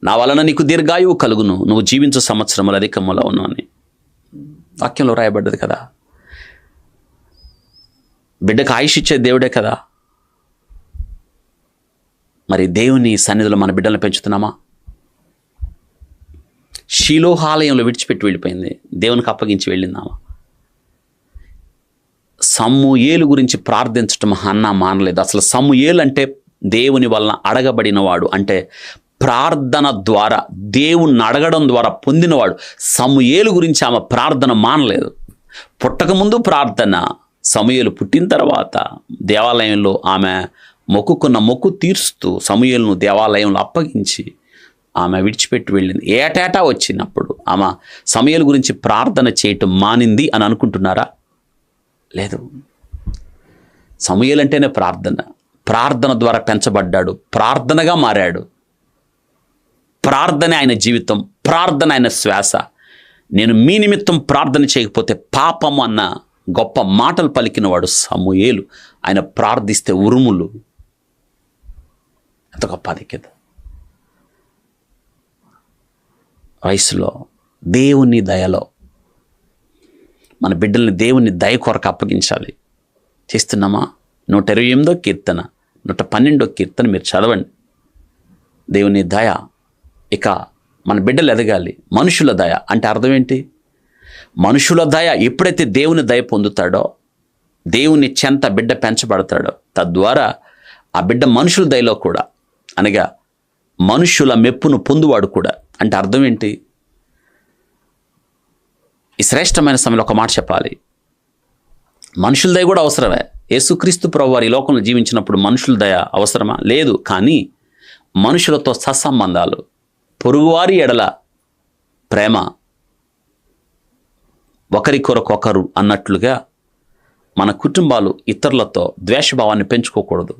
నా వలన నీకు దీర్ఘాయువు కలుగును, నువ్వు జీవించు సంవత్సరములు అధికములో ఉన్నావు అని వాక్యంలో రాయబడ్డది కదా. బిడ్డకు ఆయుష్ ఇచ్చే దేవుడే కదా. మరి దేవుని సన్నిధిలో మన బిడ్డలను పెంచుతున్నామా? శిలోహాలయంలో విడిచిపెట్టి వెళ్ళిపోయింది, దేవునికి అప్పగించి వెళ్ళిందామా? సమూయేలు గురించి ప్రార్థించటం హన్నా మానలేదు. అసలు సమూయేలు అంటే దేవుని వలన అడగబడినవాడు, అంటే ప్రార్థన ద్వారా, దేవుణ్ణి అడగడం ద్వారా పొందినవాడు. సమూయేలు గురించి ఆమె ప్రార్థన మానలేదు. పుట్టకముందు ప్రార్థన, సమూయేలు పుట్టిన తర్వాత దేవాలయంలో ఆమె మొక్కుకున్న మొక్కు తీర్చుతూ సమూయేలును దేవాలయంలో అప్పగించి ఆమె విడిచిపెట్టి వెళ్ళింది. ఏటేటా వచ్చినప్పుడు ఆమె సమూయేలు గురించి ప్రార్థన చేయటం మానింది అని అనుకుంటున్నారా? లేదు. సమూయేలు అంటేనే ప్రార్థన. ప్రార్థన ద్వారా పెంచబడ్డాడు, ప్రార్థనగా మారాడు. ప్రార్థన ఆయన జీవితం, ప్రార్థన ఆయన శ్వాస. నేను మీ నిమిత్తం ప్రార్థన చేయకపోతే పాపం అన్న గొప్ప మాటలు పలికినవాడు సమూయేలు. ఆయన ప్రార్థిస్తే ఉరుములు. ఎంత గొప్ప ఆధిక్యత! వయసులో దేవుని దయలో మన బిడ్డల్ని దేవుని దయ కొరకు అప్పగించాలి. చేస్తున్నామా? 128వ కీర్తన, 112వ కీర్తన మీరు చదవండి. దేవుని దయ. ఇక మన బిడ్డలు ఎదగాలి. మనుషుల దయ అంటే అర్థం ఏంటి? మనుషుల దయ ఎప్పుడైతే దేవుని దయ పొందుతాడో, దేవుని చెంత బిడ్డ పెంచబడతాడో, తద్వారా ఆ బిడ్డ మనుషుల దయలో కూడా, అనగా మనుషుల మెప్పును పొందువాడు కూడా. అంటే అర్థం ఏంటి? ఈ శ్రేష్టమైన సమయంలో ఒక మాట చెప్పాలి. మనుషుల దయ కూడా అవసరమే. యేసుక్రీస్తు ప్రభువారు ఈ లోకంలో జీవించినప్పుడు మనుషుల దయ అవసరమా? లేదు. కానీ మనుషులతో సత్సంబంధాలు, పొరుగువారి ఎడల ప్రేమ, ఒకరికొరకొకరు అన్నట్లుగా మన కుటుంబాలు ఇతరులతో ద్వేషభావాన్ని పెంచుకోకూడదు,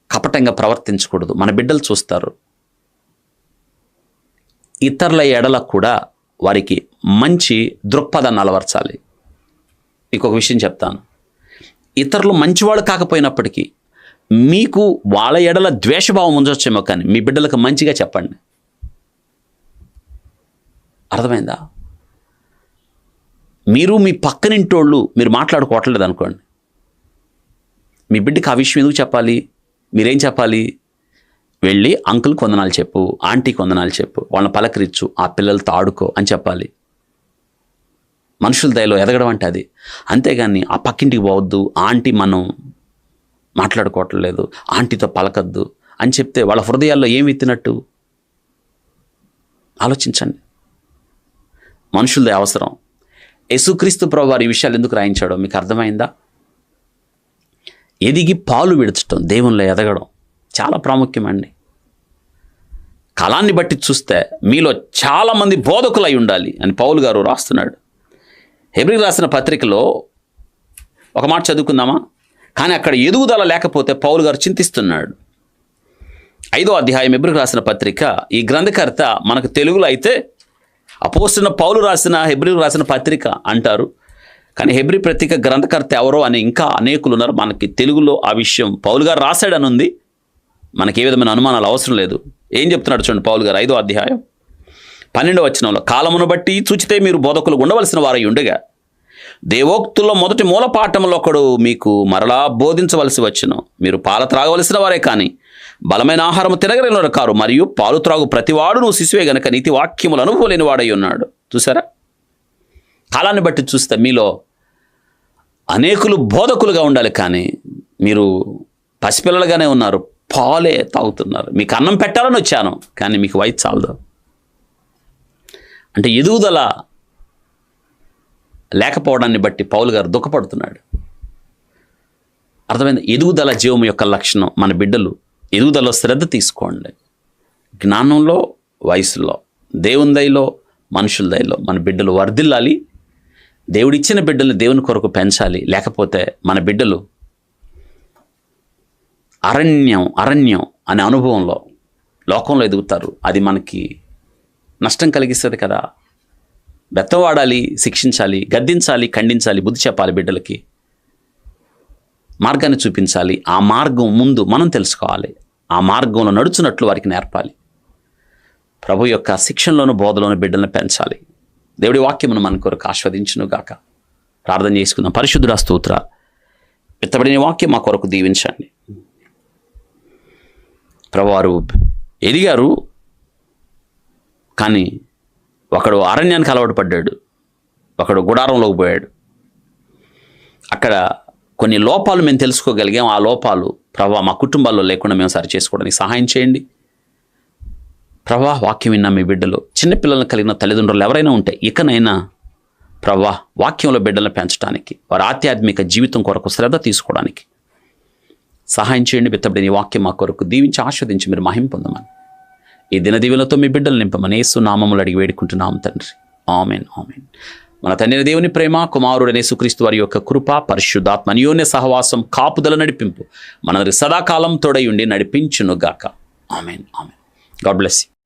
కపటంగా ప్రవర్తించకూడదు. మన బిడ్డలు చూస్తారు. ఇతరుల ఎడల కూడా వారికి మంచి దృక్పథాన్ని అలవర్చాలి. మీకు ఒక విషయం చెప్తాను. ఇతరులు మంచివాళ్ళు కాకపోయినప్పటికీ మీకు వాళ్ళ ఎడల ద్వేషభావం ఉంచవచ్చేమో, కానీ మీ బిడ్డలకు మంచిగా చెప్పండి. అర్థమైందా? మీరు మీ పక్కనింటోళ్ళు మీరు మాట్లాడుకోవట్లేదు అనుకోండి, మీ బిడ్డకి ఆ విషయం ఎందుకు చెప్పాలి? మీరేం చెప్పాలి? వెళ్ళి అంకుల్కి వందనాలు చెప్పు, ఆంటీకి వందనాలు చెప్పు, వాళ్ళని పలకరించు, ఆ పిల్లలతో ఆడుకో అని చెప్పాలి. మనుషుల దయలో ఎదగడం అంటే అది. అంతేగాని ఆ పక్కింటికి పోవద్దు, ఆంటీ మనం మాట్లాడుకోవట్లేదు, ఆంటీతో పలకద్దు అని చెప్తే వాళ్ళ హృదయాల్లో ఏం విత్తినట్టు? ఆలోచించండి. మనుషుల దయ అవసరం. యేసుక్రీస్తు ప్రభువారు ఈ విషయాలు ఎందుకు రాయించాడో మీకు అర్థమైందా? ఎదిగి పాలు విడచడం, దేవునిలో ఎదగడం చాలా ప్రాముఖ్యమండి. కాలాన్ని బట్టి చూస్తే మీలో చాలామంది బోధకులు అయి ఉండాలి అని పౌలు గారు రాస్తున్నాడు. హెబ్రీయులకు రాసిన పత్రికలో ఒక మాట చదువుకుందామా? కానీ అక్కడ ఎదుగుదల లేకపోతే పౌలు గారు చింతిస్తున్నాడు. 5వ అధ్యాయం హెబ్రీయులకు రాసిన పత్రిక. ఈ గ్రంథకర్త మనకు తెలుగులో అయితే అపోస్తలుడైన పౌలు రాసిన హెబ్రీయులకు రాసిన పత్రిక అంటారు, కానీ హెబ్రీ పత్రిక గ్రంథకర్త ఎవరో అని ఇంకా అనేకులు ఉన్నారు. మనకి తెలుగులో ఆ విషయం పౌలు గారు రాశాడని ఉంది. మనకి ఏ విధమైన అనుమానాలు అవసరం లేదు. ఏం చెప్తున్నాడు చూడండి పౌలు గారు 5వ అధ్యాయం 12వ వచనంలో, కాలమును బట్టి చూచితే మీరు బోధకులు ఉండవలసిన వారై ఉండగా దేవోక్తుల్లో మొదటి మూలపాఠంలో ఒకడు మీకు మరలా బోధించవలసి వచ్చును. మీరు పాలు త్రాగవలసిన వారే కానీ బలమైన ఆహారము తినగలిగిన కారు. మరియు పాలు త్రాగు ప్రతివాడు నువ్వు శిశువే గనక నీతి వాక్యములు అనుభవలేని వాడై ఉన్నాడు. చూసారా? కాలాన్ని బట్టి చూస్తే మీలో అనేకులు బోధకులుగా ఉండాలి, కానీ మీరు పసిపిల్లలుగానే ఉన్నారు, పాలే తాగుతున్నారు. మీకు అన్నం పెట్టాలని వచ్చాను, కానీ మీకు వయసు చాలదు. అంటే ఎదుగుదల లేకపోవడాన్ని బట్టి పౌలు గారు దుఃఖపడుతున్నాడు. అర్థమైంది? ఎదుగుదల జీవం యొక్క లక్షణం. మన బిడ్డలు ఎదుగుదలలో శ్రద్ధ తీసుకోండి. జ్ఞానంలో, వయసులో, దేవుని దయలో, మనుషుల దయలో మన బిడ్డలు వర్ధిల్లాలి. దేవుడిచ్చిన బిడ్డల్ని దేవుని కొరకు పెంచాలి. లేకపోతే మన బిడ్డలు అరణ్యం అనే అనుభవంలో లోకంలో ఎదుగుతారు. అది మనకి నష్టం కలిగిస్తుంది కదా. బెత్తం వాడాలి, శిక్షించాలి, గద్దించాలి, ఖండించాలి, బుద్ధి చెప్పాలి, బిడ్డలకి మార్గాన్ని చూపించాలి. ఆ మార్గం ముందు మనం తెలుసుకోవాలి. ఆ మార్గంలో నడుచున్నట్లు వారికి నేర్పాలి. ప్రభు యొక్క శిక్షణలోను బోధలోను బిడ్డలను పెంచాలి. దేవుడి వాక్యమును మన కొరకు ఆస్వాదించునుగాక. ప్రార్థన చేసుకుందాం. పరిశుద్ధుడా స్తోత్ర, విత్తబడిన వాక్యం మా కొరకు దీవించండి. ప్రభువారు ఎదిగారు, కానీ ఒకడు అరణ్యానికి అలవాటు పడ్డాడు, ఒకడు గుడారంలోకి పోయాడు. అక్కడ కొన్ని లోపాలు మేము తెలుసుకోగలిగాం. ఆ లోపాలు ప్రభా మా కుటుంబాల్లో లేకుండా మేము సరి చేసుకోవడానికి సహాయం చేయండి. ప్రభా వాక్యం విన్నా మీ బిడ్డలు, చిన్నపిల్లలను కలిగిన తల్లిదండ్రులు ఎవరైనా ఉంటే ఇకనైనా ప్రభా వాక్యంలో బిడ్డలను పెంచడానికి, వారి ఆధ్యాత్మిక జీవితం కొరకు శ్రద్ధ తీసుకోవడానికి సహాయం చేయండి. విత్తబడిన ఈ వాక్యం మా కొరకు దీవించి ఆస్వాదించి మీరు మహిమ పొందమని, ఈ దినదీవులతో మీ బిడ్డలు నింపమని యేసు నామములు అడిగి వేడుకుంటున్నాం తండ్రి. Amen, amen. మన తండ్రి దేవుని ప్రేమ, కుమారుడైన యేసుక్రీస్తు వారి యొక్క కృప, పరిశుద్ధాత్మ అన్యోన్య సహవాసం, కాపుదల, నడిపింపు మనందరి సదాకాలం తోడై ఉండి నడిపించునుగాక. Amen, amen. God bless you.